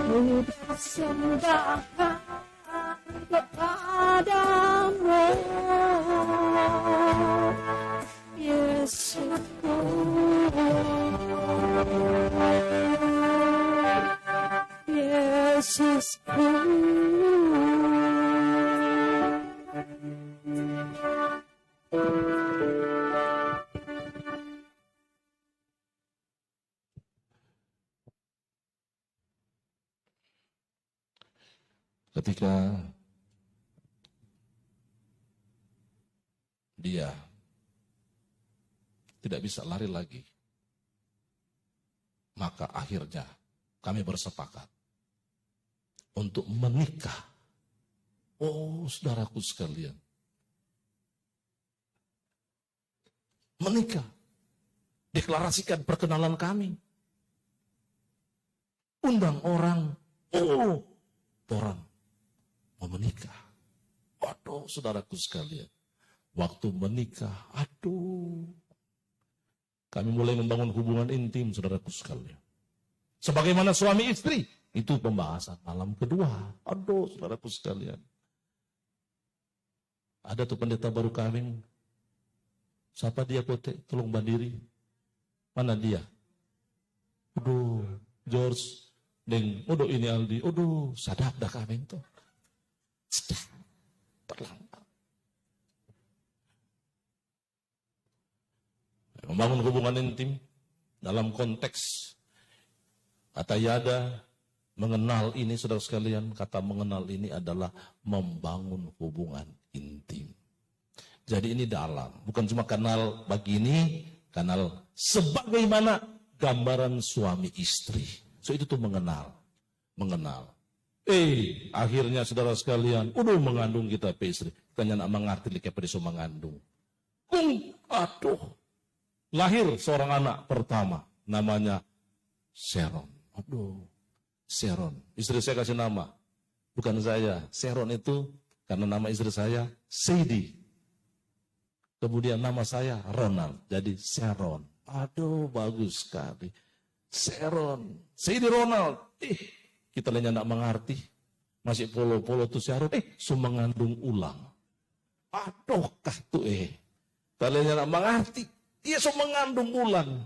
Ku persembahkan kepadamu, Yesusku. Yesusku. Ketika dia tidak bisa lari lagi, maka akhirnya kami bersepakat untuk menikah. Oh, saudaraku sekalian, menikah, deklarasikan perkenalan kami, undang orang, orang mau menikah. Waduh, saudaraku sekalian, waktu menikah, kami mulai membangun hubungan intim, saudaraku sekalian. Sebagaimana suami istri, itu pembahasan malam kedua. Aduh, saudaraku sekalian. Ada tuh pendeta baru kawin. Siapa dia, Kote? Tolong bandiri. Mana dia? Aduh, George. Deng, ini Aldi. Aduh, sadap dah kawin tuh. Sedap. Terlambat. Membangun hubungan intim dalam konteks kata Yada, mengenal ini, saudara sekalian, kata mengenal ini adalah membangun hubungan intim. Jadi ini dalam, bukan cuma kenal begini, kenal sebagaimana gambaran suami istri. So itu tuh mengenal. mengenal. Akhirnya saudara sekalian, udah mengandung kita istri. Kita nak mengerti lika pada so mengandung. Aduh. Lahir seorang anak pertama, namanya Sharon. Aduh, Sharon. Istri saya kasih nama. Bukan saya. Sharon itu karena nama istri saya Sadie. Kemudian nama saya Ronald. Jadi Sharon. Aduh, bagus sekali. Sharon. Sadie Ronald. Kita lainnya tidak mengerti. Masih polo-polo tuh Sharon. So mengandung ulang. Aduh, tuh Kita lainnya tidak mengerti. Dia so mengandung ulang.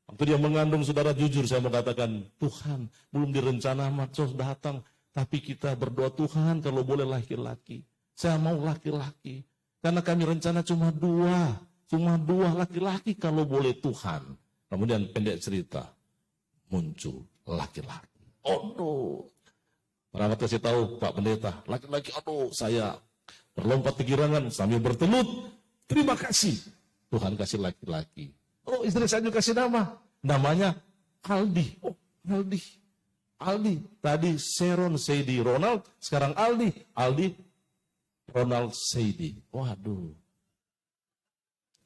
Waktu dia mengandung, saudara, jujur saya mengatakan, Tuhan, belum direncana amat, so datang. Tapi kita berdoa, Tuhan, kalau boleh laki-laki. Saya mau laki-laki. Karena kami rencana cuma dua laki-laki kalau boleh Tuhan. Kemudian pendek cerita, muncul laki-laki. Aduh. Perawat kasih tahu, Pak Pendeta, laki-laki, aduh, saya berlompat ke girangan sambil bertelut. Terima kasih. Tuhan kasih laki-laki. Oh, istri saya juga kasih nama. Namanya Aldi. Oh, Aldi. Aldi. Tadi Sharon, Sadie, Ronald. Sekarang Aldi. Aldi, Ronald, Sadie. Waduh.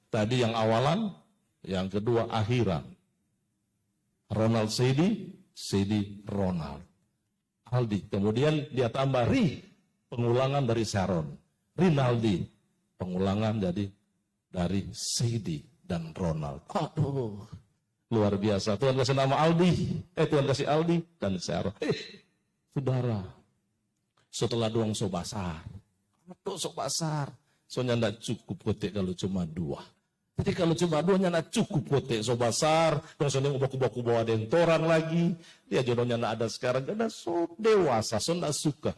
Tadi yang awalan, yang kedua akhiran. Ronald, Sadie, Sadie, Ronald. Aldi. Kemudian dia tambah Ri, pengulangan dari Sharon. Rinaldi, pengulangan jadi dari Sadie dan Ronald. Aduh, luar biasa. Tuhan kasih nama Aldi. Tuhan kasih Aldi dan Sharon. Saudara, setelah doang so basar. Aduh, so basar. Soalnya tidak cukup kotek kalau cuma dua. Jadi kalau cuma dua, tidak cukup kotek so basar. Terus ini ubah-ubah bawa ada yang torang lagi. Dia jodohnya tidak ada sekarang. Karena so dewasa, so tidak suka.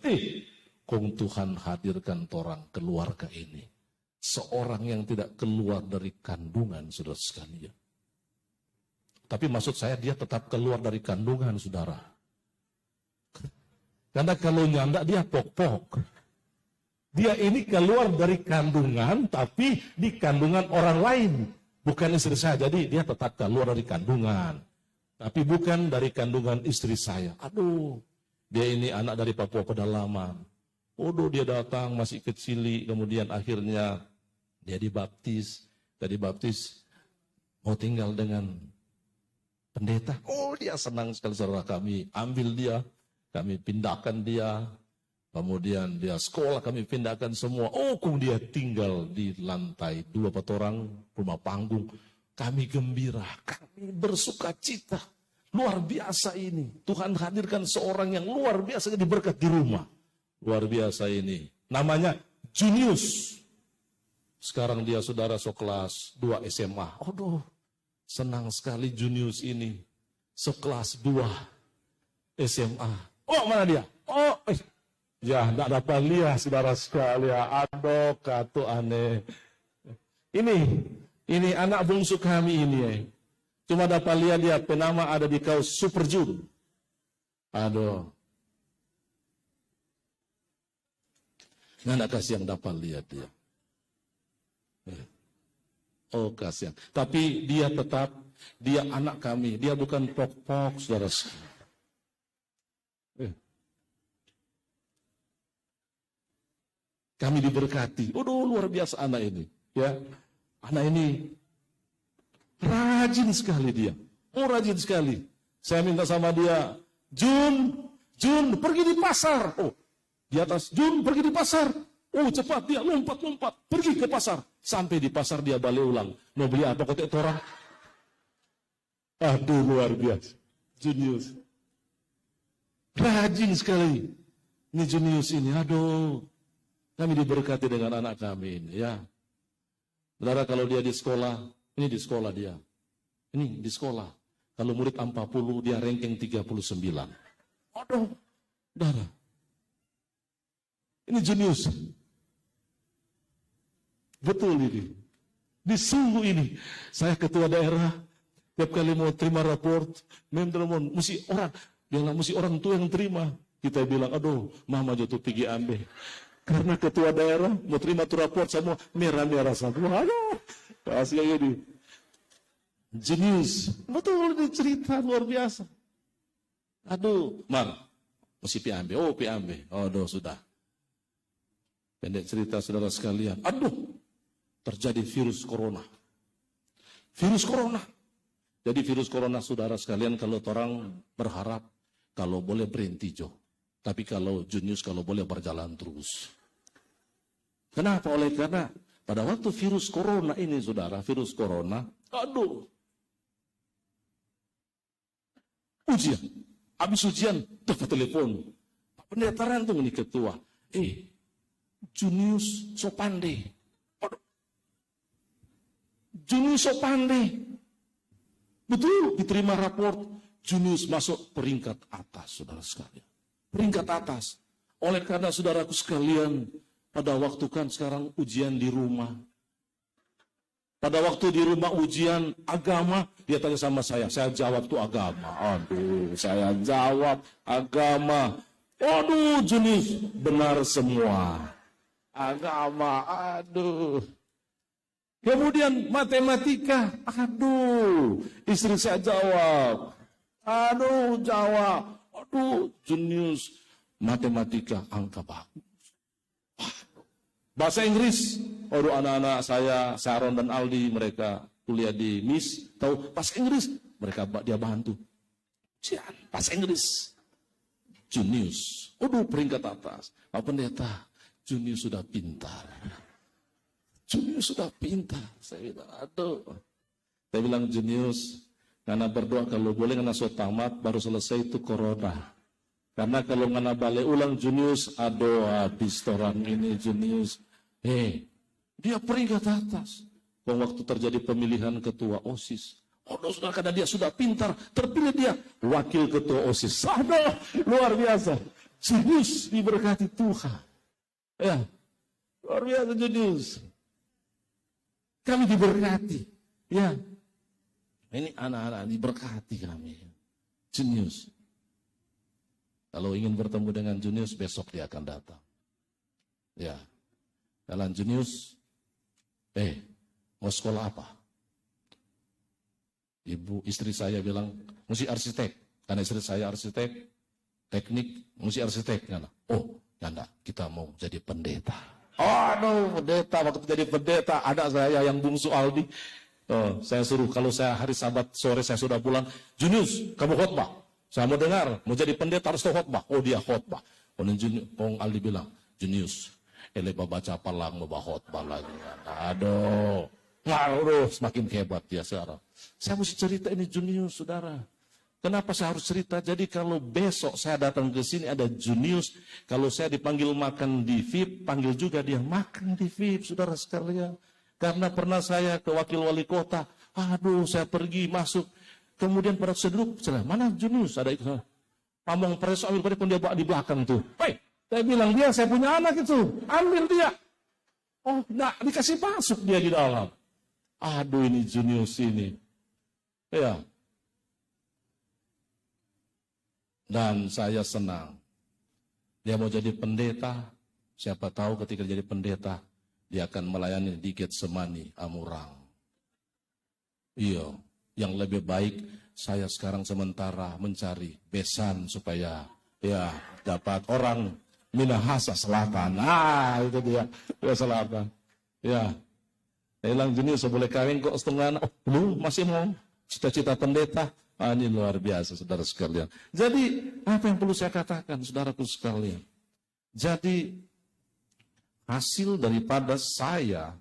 Kong Tuhan hadirkan torang keluarga ini. Seorang yang tidak keluar dari kandungan, saudara sekalian. Tapi maksud saya dia tetap keluar dari kandungan, saudara. Karena kalau nyanda dia pok-pok. Dia ini keluar dari kandungan, tapi di kandungan orang lain. Bukan istri saya, jadi dia tetap keluar dari kandungan. Tapi bukan dari kandungan istri saya. Aduh, dia ini anak dari Papua Pedalaman. Aduh, dia datang masih kecil, kemudian akhirnya dia dibaptis. Tadi baptis mau tinggal dengan pendeta. Oh, dia senang sekali, saudara. Kami ambil dia, kami pindahkan dia. Kemudian dia sekolah, kami pindahkan semua. Oh, kung dia tinggal di lantai 2 orang rumah panggung. Kami gembira, kami bersuka cita. Luar biasa ini. Tuhan hadirkan seorang yang luar biasa jadi berkat di rumah. Luar biasa ini. Namanya Junius. Sekarang dia saudara kelas 2 SMA. Aduh, senang sekali Junius ini. Kelas 2 SMA. Oh, mana dia? Oh, ya, tidak dapat lihat saudara sekalian. Aduh, katu aneh. Ini anak bungsu kami ini. Cuma dapat lihat dia, penama ada di kaos Super Jun. Aduh. Nggak kasih yang dapat lihat dia. Oh, kasihan. Tapi dia tetap, dia anak kami. Dia bukan pok-pok, saudara. Kami diberkati. Aduh, luar biasa anak ini. Ya, anak ini rajin sekali dia. Oh, rajin sekali. Saya minta sama dia, Jun, pergi di pasar. Oh, di atas, Jun, pergi di pasar. Oh, cepat dia lompat, pergi ke pasar. Sampai di pasar dia balik ulang. Mau beli apa kotek torang? Aduh, luar biasa. Junius. Rajin sekali. Ini Junius ini, aduh. Kami diberkati dengan anak kami ini, ya. Saudara, kalau dia di sekolah, ini di sekolah dia. Ini di sekolah. Kalau murid 40, dia ranking 39. Aduh, saudara. Ini Junius. Betul ini. Disungguh ini. Saya ketua daerah. Tiap kali mau terima raport. Mesti orang. Bilang mesti orang tua yang terima. Kita bilang, aduh, mama jatuh pergi ambil. Karena ketua daerah mau terima tuh raport semua merah-merah semua. Aduh, kasih ini. Jenius. Betul ini cerita luar biasa. Aduh, Mar. Mesti PAB. Oh, PAB. Oh, sudah. Pendek cerita saudara sekalian. Aduh, terjadi virus corona. Virus corona. Jadi virus corona saudara sekalian, kalau orang berharap kalau boleh berhenti Jo. Tapi kalau Junius kalau boleh berjalan terus. Kenapa? Oleh karena pada waktu virus corona ini saudara, virus corona, aduh. Ujian. Habis ujian, dapat telepon. Pak Pendeta Rantung ini ketua. Junius Sopande. Aduh. Junius Sopande. Betul, diterima raport. Junius masuk peringkat atas, saudara sekalian. Peringkat atas. Oleh karena saudaraku sekalian, pada waktu kan sekarang ujian di rumah. Pada waktu di rumah ujian agama, dia tanya sama saya jawab tuh agama. Aduh, saya jawab agama. Aduh, Junius, benar semua. Agama, aduh. Kemudian matematika, aduh, istri saya jawab. Aduh, jawab. Aduh, Junius, matematika, angka bagus. Bahasa Inggris, anak-anak saya, Sharon dan Aldi, mereka kuliah di MIS, tahu bahasa Inggris, mereka dia bantu. Bahasa Inggris, Junius, peringkat atas. Pak Pendeta, Junius sudah pintar. Junius sudah pintar. Saya bilang, aduh. Saya bilang, Junius, karena berdoa kalau boleh, karena so tamat, baru selesai itu corona. Karena kalau ngana balik ulang Junius, aduh habis orang ini Junius. Dia peringkat atas. Waktu terjadi pemilihan ketua OSIS. Sudah karena dia sudah pintar, terpilih dia wakil ketua OSIS. Aduh, luar biasa. Junius diberkati Tuhan. Ya, luar biasa Junius. Kami diberkati. Ya, ini anak-anak diberkati kami. Junius. Kalau ingin bertemu dengan Junius, besok dia akan datang. Ya. Jalan Junius, mau sekolah apa? Istri saya bilang, mesti arsitek. Karena istri saya arsitek, teknik, mesti arsitek. Enggak, kita mau jadi pendeta. Pendeta, waktu jadi pendeta, anak saya yang bungsu Aldi. Saya suruh, kalau saya hari Sabat sore saya sudah pulang, Junius, kamu khotbah. Saya mau dengar, mau jadi pendeta harus khotbah. Dia khotbah. Kemudian Aldi bilang, Junius, baca palang mau khotbah lagi. Aduh, semakin hebat dia sekarang. Saya mesti cerita ini Junius, saudara. Kenapa saya harus cerita? Jadi kalau besok saya datang ke sini ada Junius, kalau saya dipanggil makan di VIP, panggil juga dia makan di VIP, saudara sekalian. Karena pernah saya ke wakil wali kota, saya pergi masuk. Kemudian pada saya duduk, mana Junius? Ada itu. Pamong preso ambil pada pun dia di belakang tuh. Saya bilang dia, saya punya anak itu. Ambil dia. Enggak dikasih masuk dia di dalam. Ini Junius ini. Ya. Dan saya senang. Dia mau jadi pendeta. Siapa tahu ketika jadi pendeta, dia akan melayani di Getsemani, Amurang. Iya. Yang lebih baik saya sekarang sementara mencari besan supaya dapat orang Minahasa Selatan. Itu dia. Selatan. Ya. Hilang Junius boleh kawin kok setengah. Belum, masih mau cita-cita pendeta. Ini luar biasa saudara sekalian. Jadi apa yang perlu saya katakan saudaraku sekalian? Jadi hasil daripada saya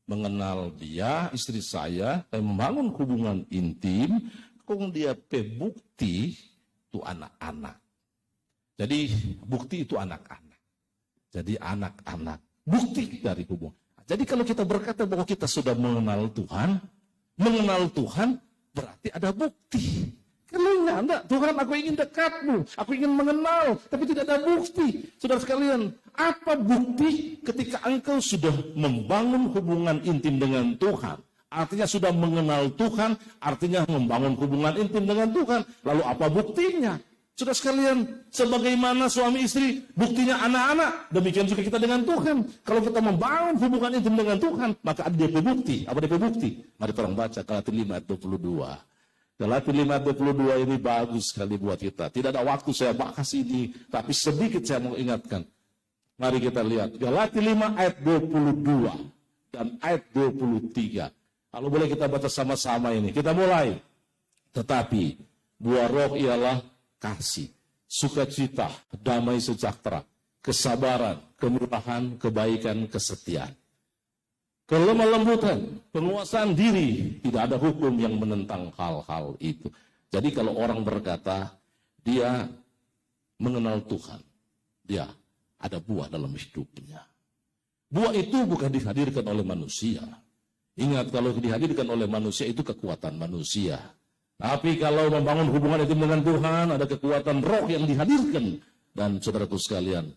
mengenal dia, istri saya, membangun hubungan intim, kong dia bukti itu anak-anak. Jadi bukti itu anak-anak. Jadi anak-anak, bukti dari hubungan. Jadi kalau kita berkata bahwa kita sudah mengenal Tuhan berarti ada bukti. Kalau enggak, Tuhan aku ingin dekatmu, aku ingin mengenal, tapi tidak ada bukti. Saudara sekalian, apa bukti ketika engkau sudah membangun hubungan intim dengan Tuhan? Artinya sudah mengenal Tuhan, artinya membangun hubungan intim dengan Tuhan. Lalu apa buktinya? Saudara sekalian, sebagaimana suami istri, buktinya anak-anak, demikian juga kita dengan Tuhan. Kalau kita membangun hubungan intim dengan Tuhan, maka ada DP bukti. Apa DP bukti? Mari tolong baca Galatia 5 ayat 22. Galatia 5:22 ini bagus sekali buat kita. Tidak ada waktu saya bahas ini, tapi sedikit saya mau ingatkan. Mari kita lihat Galatia 5 ayat 22 dan ayat 23. Kalau boleh kita baca sama-sama ini. Kita mulai. Tetapi buah roh ialah kasih, sukacita, damai sejahtera, kesabaran, kemurahan, kebaikan, kesetiaan, kelemah lembutan, penguasaan diri. Tidak ada hukum yang menentang hal-hal itu. Jadi kalau orang berkata dia mengenal Tuhan, dia ada buah dalam hidupnya. Buah itu bukan dihadirkan oleh manusia. Ingat, kalau dihadirkan oleh manusia itu kekuatan manusia. Tapi kalau membangun hubungan itu dengan Tuhan, ada kekuatan roh yang dihadirkan. Dan saudaraku sekalian,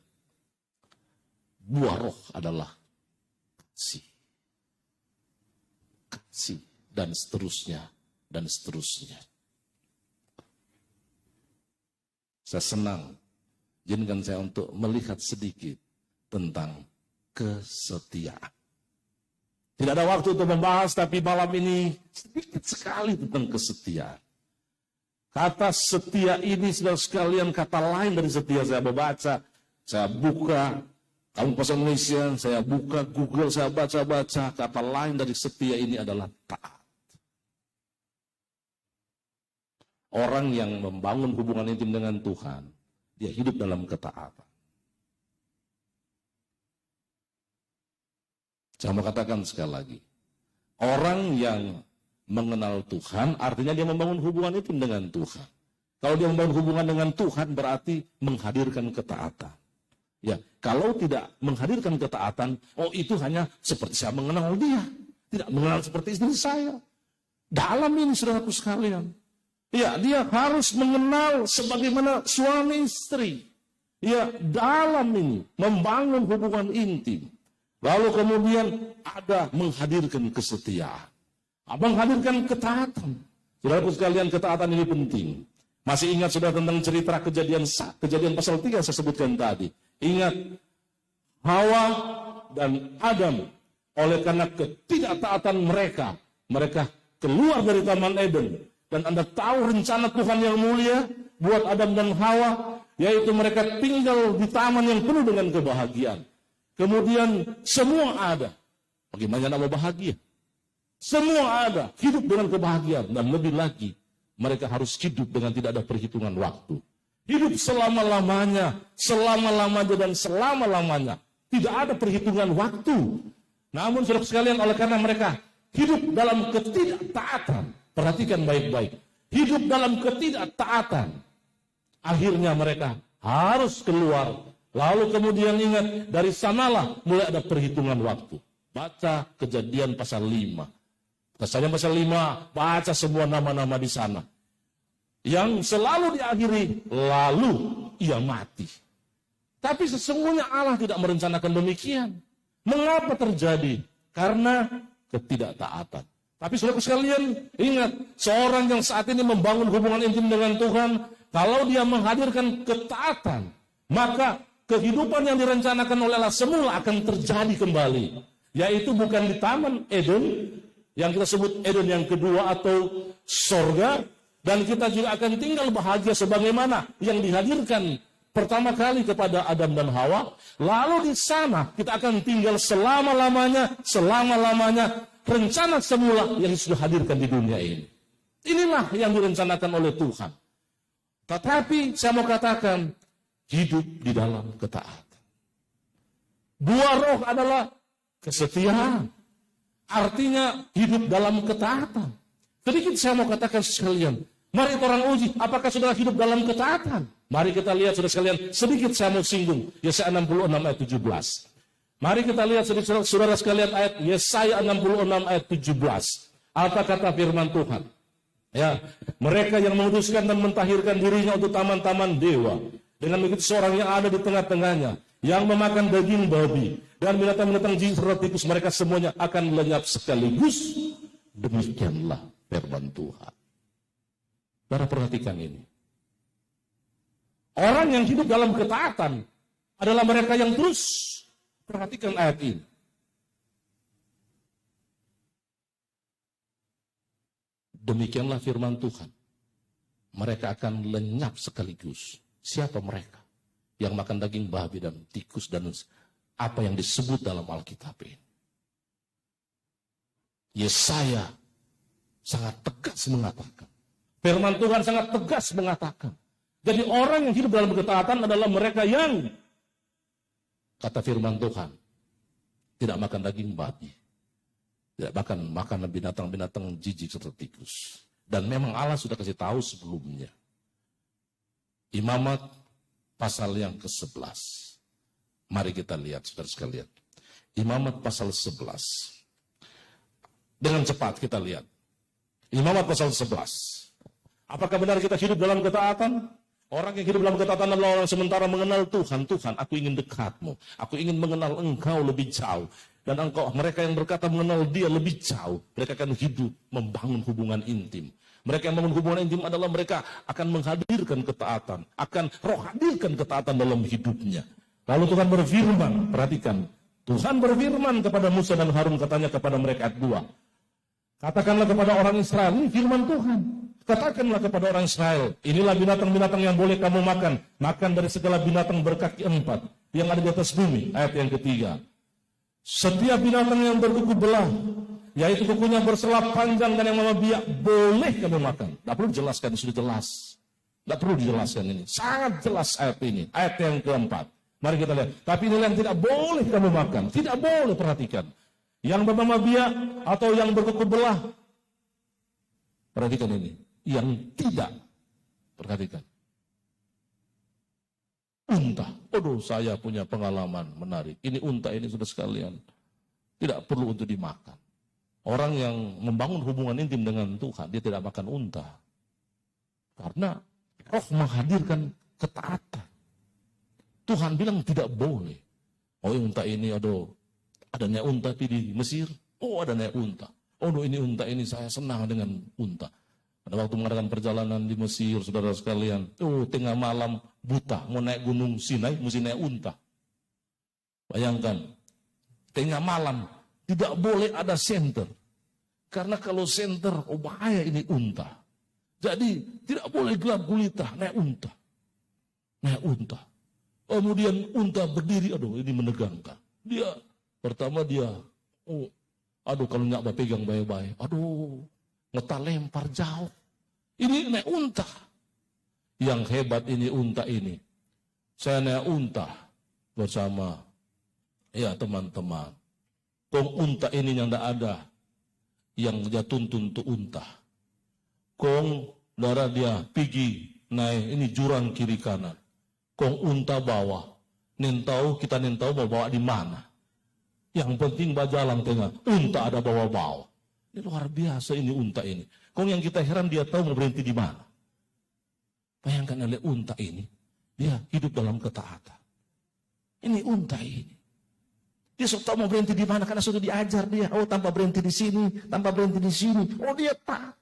buah roh adalah kasih. Kasih, dan seterusnya, dan seterusnya. Saya senang, izinkan saya untuk melihat sedikit tentang kesetiaan. Tidak ada waktu untuk membahas, tapi malam ini sedikit sekali tentang kesetiaan. Kata setia ini, saudara sekalian, kata lain dari setia. Saya membaca, saya buka Kamus Bahasa Indonesia, saya buka Google, saya baca-baca. Kata lain dari setia ini adalah taat. Orang yang membangun hubungan intim dengan Tuhan, dia hidup dalam ketaatan. Saya mau katakan sekali lagi, orang yang mengenal Tuhan, artinya dia membangun hubungan itu dengan Tuhan. Kalau dia membangun hubungan dengan Tuhan, berarti menghadirkan ketaatan. Ya, kalau tidak menghadirkan ketaatan, oh itu hanya seperti saya mengenal dia, tidak mengenal seperti istri saya. Dalam ini, saudaraku sekalian, ya, dia harus mengenal sebagaimana suami istri. Ya, dalam ini membangun hubungan intim. Lalu kemudian ada menghadirkan kesetiaan, menghadirkan ketaatan. Saudaraku sekalian, ketaatan ini penting. Masih ingat sudah tentang cerita kejadian pasal 3 saya sebutkan tadi. Ingat, Hawa dan Adam, oleh karena ketidaktaatan mereka keluar dari Taman Eden. Dan Anda tahu rencana Tuhan yang mulia buat Adam dan Hawa, yaitu mereka tinggal di taman yang penuh dengan kebahagiaan. Kemudian semua ada. Bagaimana Anda mau bahagia? Semua ada, hidup dengan kebahagiaan. Dan lebih lagi, mereka harus hidup dengan tidak ada perhitungan waktu. Hidup selama-lamanya dan selama-lamanya. Tidak ada perhitungan waktu. Namun saudara sekalian, oleh karena mereka hidup dalam ketidaktaatan, perhatikan baik-baik, hidup dalam ketidaktaatan, akhirnya mereka harus keluar. Lalu kemudian ingat, dari sanalah mulai ada perhitungan waktu. Baca Kejadian pasal 5. Kejadian pasal 5, baca semua nama-nama di sana. Yang selalu diakhiri, lalu ia mati. Tapi sesungguhnya Allah tidak merencanakan demikian. Mengapa terjadi? Karena ketidaktaatan. Tapi saudara sekalian, ingat, seorang yang saat ini membangun hubungan intim dengan Tuhan, kalau dia menghadirkan ketaatan, maka kehidupan yang direncanakan oleh Allah semula akan terjadi kembali. Yaitu bukan di Taman Eden, yang kita sebut Eden yang kedua atau sorga, dan kita juga akan tinggal bahagia sebagaimana yang dihadirkan pertama kali kepada Adam dan Hawa. Lalu di sana kita akan tinggal selama-lamanya, rencana semula yang sudah hadirkan di dunia ini. Inilah yang direncanakan oleh Tuhan. Tetapi saya mau katakan, hidup di dalam ketaatan. Buah roh adalah kesetiaan. Artinya hidup dalam ketaatan. Sedikit saya mau katakan sekalian, mari orang uji, apakah saudara hidup dalam ketaatan? Mari kita lihat saudara sekalian, sedikit saya mau singgung, Yesaya 66 ayat 17. Mari kita lihat saudara sekalian ayat Yesaya 66 ayat 17. Apa kata firman Tuhan? Ya, mereka yang memutuskan dan mentahirkan dirinya untuk taman-taman dewa. Dengan begitu seorang yang ada di tengah-tengahnya, yang memakan daging babi dan binatang-binatang jin serta tikus, mereka semuanya akan lenyap sekaligus. Demikianlah firman Tuhan. Saudara perhatikan ini. Orang yang hidup dalam ketaatan adalah mereka yang terus, perhatikan ayat ini, Demikianlah firman Tuhan. Mereka akan lenyap sekaligus. Siapa mereka? Yang makan daging babi dan tikus dan apa yang disebut dalam Alkitab ini. Yesaya sangat tegas mengatakan. Firman Tuhan sangat tegas mengatakan. Jadi orang yang hidup dalam ketaatan adalah mereka yang, kata firman Tuhan, tidak makan daging babi. Tidak makan binatang-binatang jijik seperti tikus. Dan memang Allah sudah kasih tahu sebelumnya. Imamat pasal yang ke-11. Mari kita lihat, saudara sekalian. Imamat pasal 11. Dengan cepat kita lihat. Imamat pasal 11. Apakah benar kita hidup dalam ketaatan? Orang yang hidup dalam ketaatan adalah orang sementara mengenal Tuhan. Tuhan, aku ingin dekatmu. Aku ingin mengenal engkau lebih jauh. Dan mereka yang berkata mengenal dia lebih jauh. Mereka akan hidup membangun hubungan intim. Mereka yang membangun hubungan intim adalah mereka akan menghadirkan ketaatan. Akan hadirkan ketaatan dalam hidupnya. Lalu Tuhan berfirman, perhatikan. Tuhan berfirman kepada Musa dan Harun, katanya kepada mereka ayat 2. Katakanlah kepada orang Israel, ini firman Tuhan. Katakanlah kepada orang Israel, inilah binatang-binatang yang boleh kamu makan. Makan dari segala binatang berkaki 4 yang ada di atas bumi. Ayat yang ketiga. Setiap binatang yang berkuku belah, yaitu kukunya berselap panjang dan yang membiak, boleh kamu makan. Tidak perlu dijelaskan, sudah jelas. Tidak perlu dijelaskan ini. Sangat jelas ayat ini. Ayat yang keempat. Mari kita lihat. Tapi inilah yang tidak boleh kamu makan. Tidak boleh, perhatikan. Yang membiak atau yang berkuku belah. Perhatikan ini. Yang tidak. Perhatikan. Unta. Aduh, saya punya pengalaman menarik. Ini unta ini sudah sekalian. Tidak perlu untuk dimakan. Orang yang membangun hubungan intim dengan Tuhan, dia tidak makan unta. Karena roh menghadirkan ketaatan. Tuhan bilang tidak boleh. Oh, unta ini, aduh, adanya unta di Mesir. Oh, adanya unta. Oh, ini unta ini, saya senang dengan unta. Pada waktu mengadakan perjalanan di Mesir, saudara sekalian, tengah malam buta, mau naik gunung Sinai, mesti naik unta. Bayangkan, tengah malam, tidak boleh ada senter. Karena kalau senter, bahaya ini unta. Jadi, tidak boleh gelap gulita, naik unta. Naik unta. Kemudian unta berdiri, aduh ini menegangkan. Pertama dia, kalau nggak pegang baik-baik, aduh, ngetak lempar jauh. Ini naik unta. Yang hebat ini unta ini. Saya naik unta bersama teman-teman. Kong unta ini yang tidak ada yang dia tuntun untuk unta. Kong darah dia pergi naik ini jurang kiri kanan. Kong unta bawa. Kita nentau mau bawa di mana. Yang penting bajalang tengah. Unta ada bawa-bawa. Ini luar biasa ini unta ini. Kong yang kita heran dia tahu mau berhenti di mana. Bayangkan oleh unta ini. Dia hidup dalam ketaatan. Ini unta ini. Dia sudah tahu mau berhenti di mana karena sudah diajar dia. Oh, tanpa berhenti di sini, tanpa berhenti di sini. Oh, dia tak.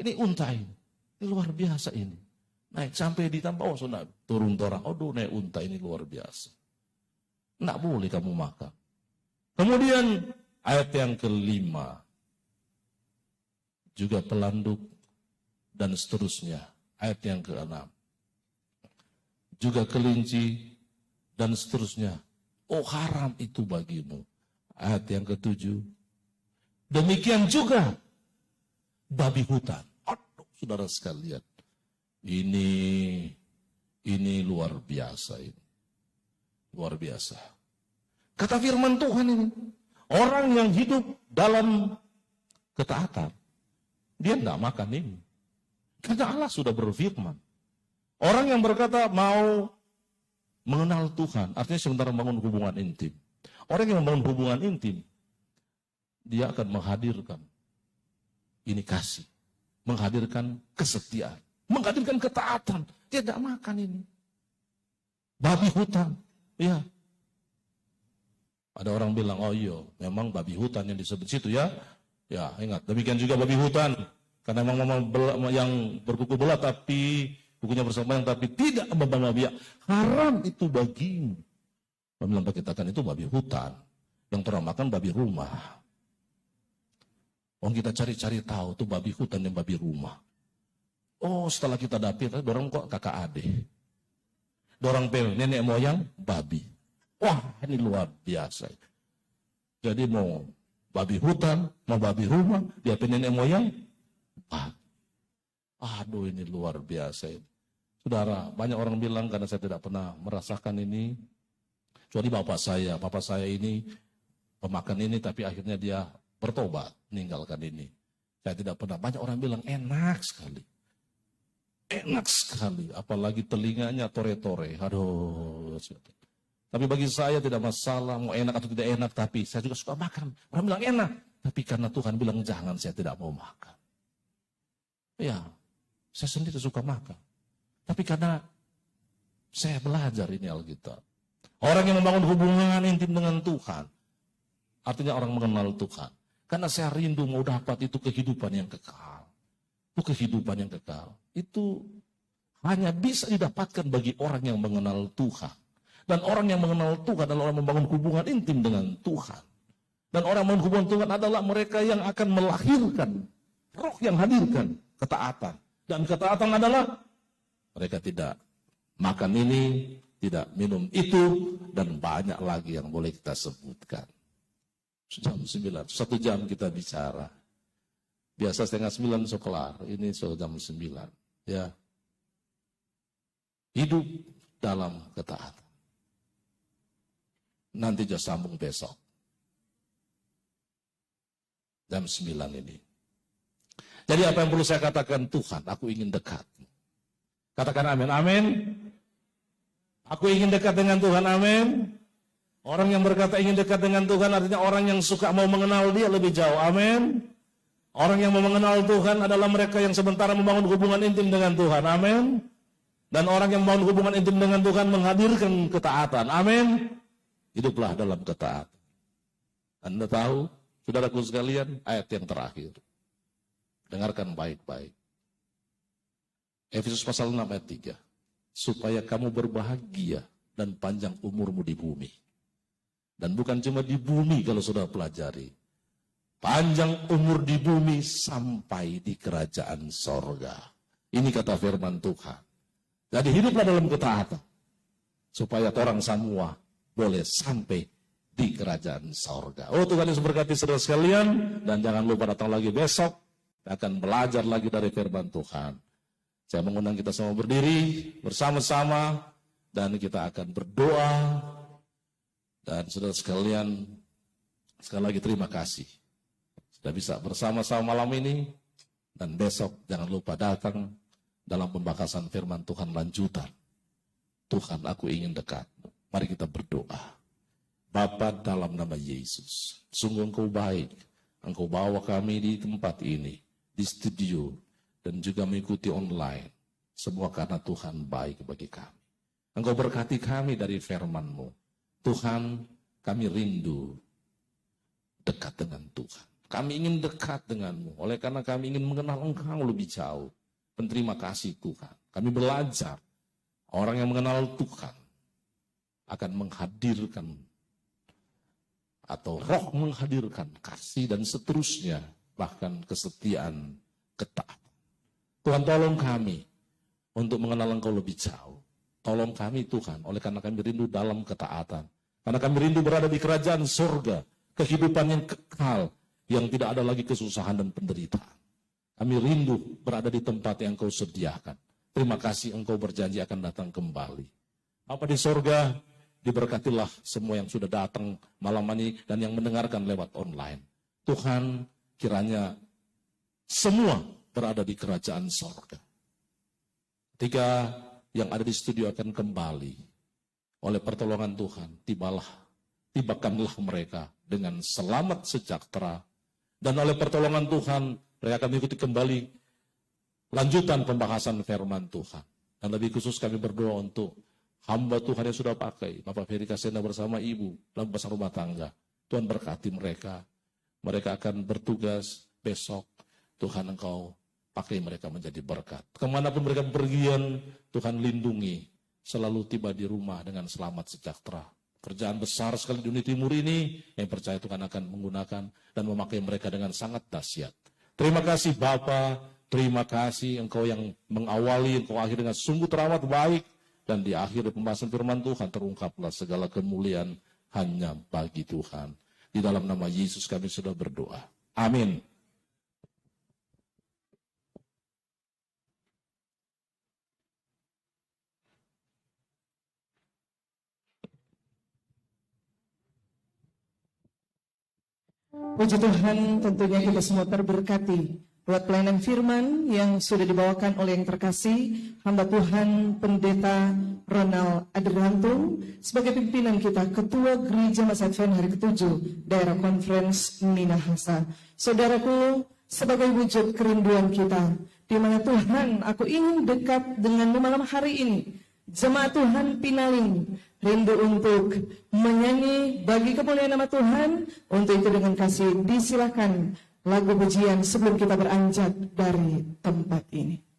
Ini unta ini. Ini luar biasa ini. Naik sampai di tanpa, oh sudah turun torang. Oh, naik unta ini luar biasa. Nggak boleh kamu makan. Kemudian ayat yang kelima. Juga pelanduk dan seterusnya. Ayat yang keenam. Juga kelinci dan seterusnya. Oh, haram itu bagimu. Ayat yang ketujuh. Demikian juga babi hutan. Aduh, saudara sekalian. Ini luar biasa ini. Luar biasa. Kata firman Tuhan ini. Orang yang hidup dalam ketaatan. Dia tidak makan ini. Karena Allah sudah berfirman. Orang yang berkata mau mengenal Tuhan. Artinya sementara membangun hubungan intim. Orang yang membangun hubungan intim. Dia akan menghadirkan. Ini kasih. Menghadirkan kesetiaan. Menghadirkan ketaatan. Dia tidak makan ini. Babi hutan. Ya. Ada orang bilang, oh iya, memang babi hutan yang disebut situ ya. Ya, ingat. Demikian juga babi hutan. Karena memang yang berkuku belah tapi kukunya bersama yang tapi tidak membawa biak. Haram itu bagimu. Dalam Alkitab itu babi hutan. Yang orang makan babi rumah. kita cari-cari tahu tuh babi hutan dan babi rumah. Oh, setelah kita dapet, dorong kok kakak adik. Dorong nenek moyang babi. Wah, ini luar biasa. Jadi mau babi hutan, mau babi rumah, dia nenek moyang babi. Aduh, ini luar biasa. Saudara, banyak orang bilang karena saya tidak pernah merasakan ini. Kecuali bapak saya ini pemakan ini, tapi akhirnya dia bertobat, meninggalkan ini. Saya tidak pernah. Banyak orang bilang enak sekali. Enak sekali, apalagi telinganya tore-tore. Aduh. Tapi bagi saya tidak masalah, mau enak atau tidak enak, tapi saya juga suka makan. Orang bilang enak, tapi karena Tuhan bilang jangan, saya tidak mau makan. Ya, saya sendiri suka makan. Tapi karena saya belajar ini Alkitab. Orang yang membangun hubungan intim dengan Tuhan, artinya orang mengenal Tuhan. Karena saya rindu mau dapat itu kehidupan yang kekal. Itu kehidupan yang kekal. Itu hanya bisa didapatkan bagi orang yang mengenal Tuhan. Dan orang yang mengenal Tuhan adalah orang membangun hubungan intim dengan Tuhan. Dan orang yang membangun hubungan Tuhan adalah mereka yang akan melahirkan roh yang hadirkan ketaatan. Dan ketaatan adalah mereka tidak makan ini, tidak minum itu, dan banyak lagi yang boleh kita sebutkan. Jam 9, 1 jam kita bicara. Biasa 8:30 so kelar, ini so jam 9. Ya. Hidup dalam ketaatan. Nanti just sambung besok. Jam 9 ini. Jadi apa yang perlu saya katakan? Tuhan, aku ingin dekat. Katakan amin. Amin. Aku ingin dekat dengan Tuhan. Amin. Orang yang berkata ingin dekat dengan Tuhan artinya orang yang suka mau mengenal Dia lebih jauh. Amin. Orang yang mau mengenal Tuhan adalah mereka yang sementara membangun hubungan intim dengan Tuhan. Amin. Dan orang yang membangun hubungan intim dengan Tuhan menghadirkan ketaatan. Amin. Hiduplah dalam ketaatan. Anda tahu, saudaraku sekalian, ayat yang terakhir. Dengarkan baik-baik. Efesus pasal 6 ayat 3. Supaya kamu berbahagia dan panjang umurmu di bumi. Dan bukan cuma di bumi kalau sudah pelajari. Panjang umur di bumi sampai di kerajaan sorga. Ini kata firman Tuhan. Jadi hiduplah dalam ketaatan. Supaya orang semua boleh sampai di kerajaan sorga. Oh, Tuhan Yesus berkati saudara sekalian. Dan jangan lupa datang lagi besok. Kita akan belajar lagi dari firman Tuhan. Saya mengundang kita semua berdiri bersama-sama. Dan kita akan berdoa. Dan saudara sekalian, sekali lagi terima kasih. Sudah bisa bersama-sama malam ini. Dan besok jangan lupa datang dalam pembahasan firman Tuhan lanjutan. Tuhan, aku ingin dekat. Mari kita berdoa. Bapa, dalam nama Yesus, sungguh Engkau baik. Engkau bawa kami di tempat ini, di studio, dan juga mengikuti online. Semua karena Tuhan baik bagi kami. Engkau berkati kami dari firman-Mu. Tuhan, kami rindu dekat dengan Tuhan. Kami ingin dekat denganmu. Oleh karena kami ingin mengenal Engkau lebih jauh. Berterima kasih Tuhan. Kami belajar. Orang yang mengenal Tuhan akan menghadirkan atau roh menghadirkan kasih dan seterusnya. Bahkan kesetiaan, ketaatan. Tuhan tolong kami untuk mengenal Engkau lebih jauh. Tolong kami Tuhan. Oleh karena kami rindu dalam ketaatan. Karena kami rindu berada di kerajaan surga. Kehidupan yang kekal. Yang tidak ada lagi kesusahan dan penderitaan. Kami rindu berada di tempat yang Engkau sediakan. Terima kasih Engkau berjanji akan datang kembali. Apa di surga, diberkatilah semua yang sudah datang malam ini dan yang mendengarkan lewat online. Tuhan, kiranya semua berada di kerajaan surga. Ketika yang ada di studio akan kembali oleh pertolongan Tuhan, tibakanlah mereka dengan selamat sejahtera. Dan oleh pertolongan Tuhan, mereka akan mengikuti kembali lanjutan pembahasan firman Tuhan. Dan lebih khusus kami berdoa untuk hamba Tuhan yang sudah pakai, Bapak Ferry Kasenda bersama Ibu, dalam pasar rumah tangga. Tuhan berkati mereka. Mereka akan bertugas besok. Tuhan Engkau pakai mereka menjadi berkat. Kemanapun mereka pergian, Tuhan lindungi. Selalu tiba di rumah dengan selamat sejahtera. Kerjaan besar sekali di dunia timur ini, yang percaya Tuhan akan menggunakan dan memakai mereka dengan sangat dahsyat. Terima kasih Bapa, terima kasih Engkau yang mengawali, Engkau akhir dengan sungguh teramat baik, dan di akhir pembahasan firman Tuhan terungkaplah segala kemuliaan hanya bagi Tuhan. Di dalam nama Yesus kami sudah berdoa. Amin. Puji Tuhan, tentunya kita semua terberkati buat pelayanan firman yang sudah dibawakan oleh yang terkasih hamba Tuhan Pendeta Ronald Adrianto sebagai pimpinan kita, Ketua Gereja Masa Advent hari ke-7 Daerah Conference Minahasa. Saudaraku, sebagai wujud kerinduan kita, di mana Tuhan, aku ingin dekat dengan malam hari ini. Jemaat Tuhan Pinaling rindu untuk menyanyi bagi kemuliaan nama Tuhan. Untuk itu dengan kasih disilakan lagu pujian sebelum kita beranjak dari tempat ini.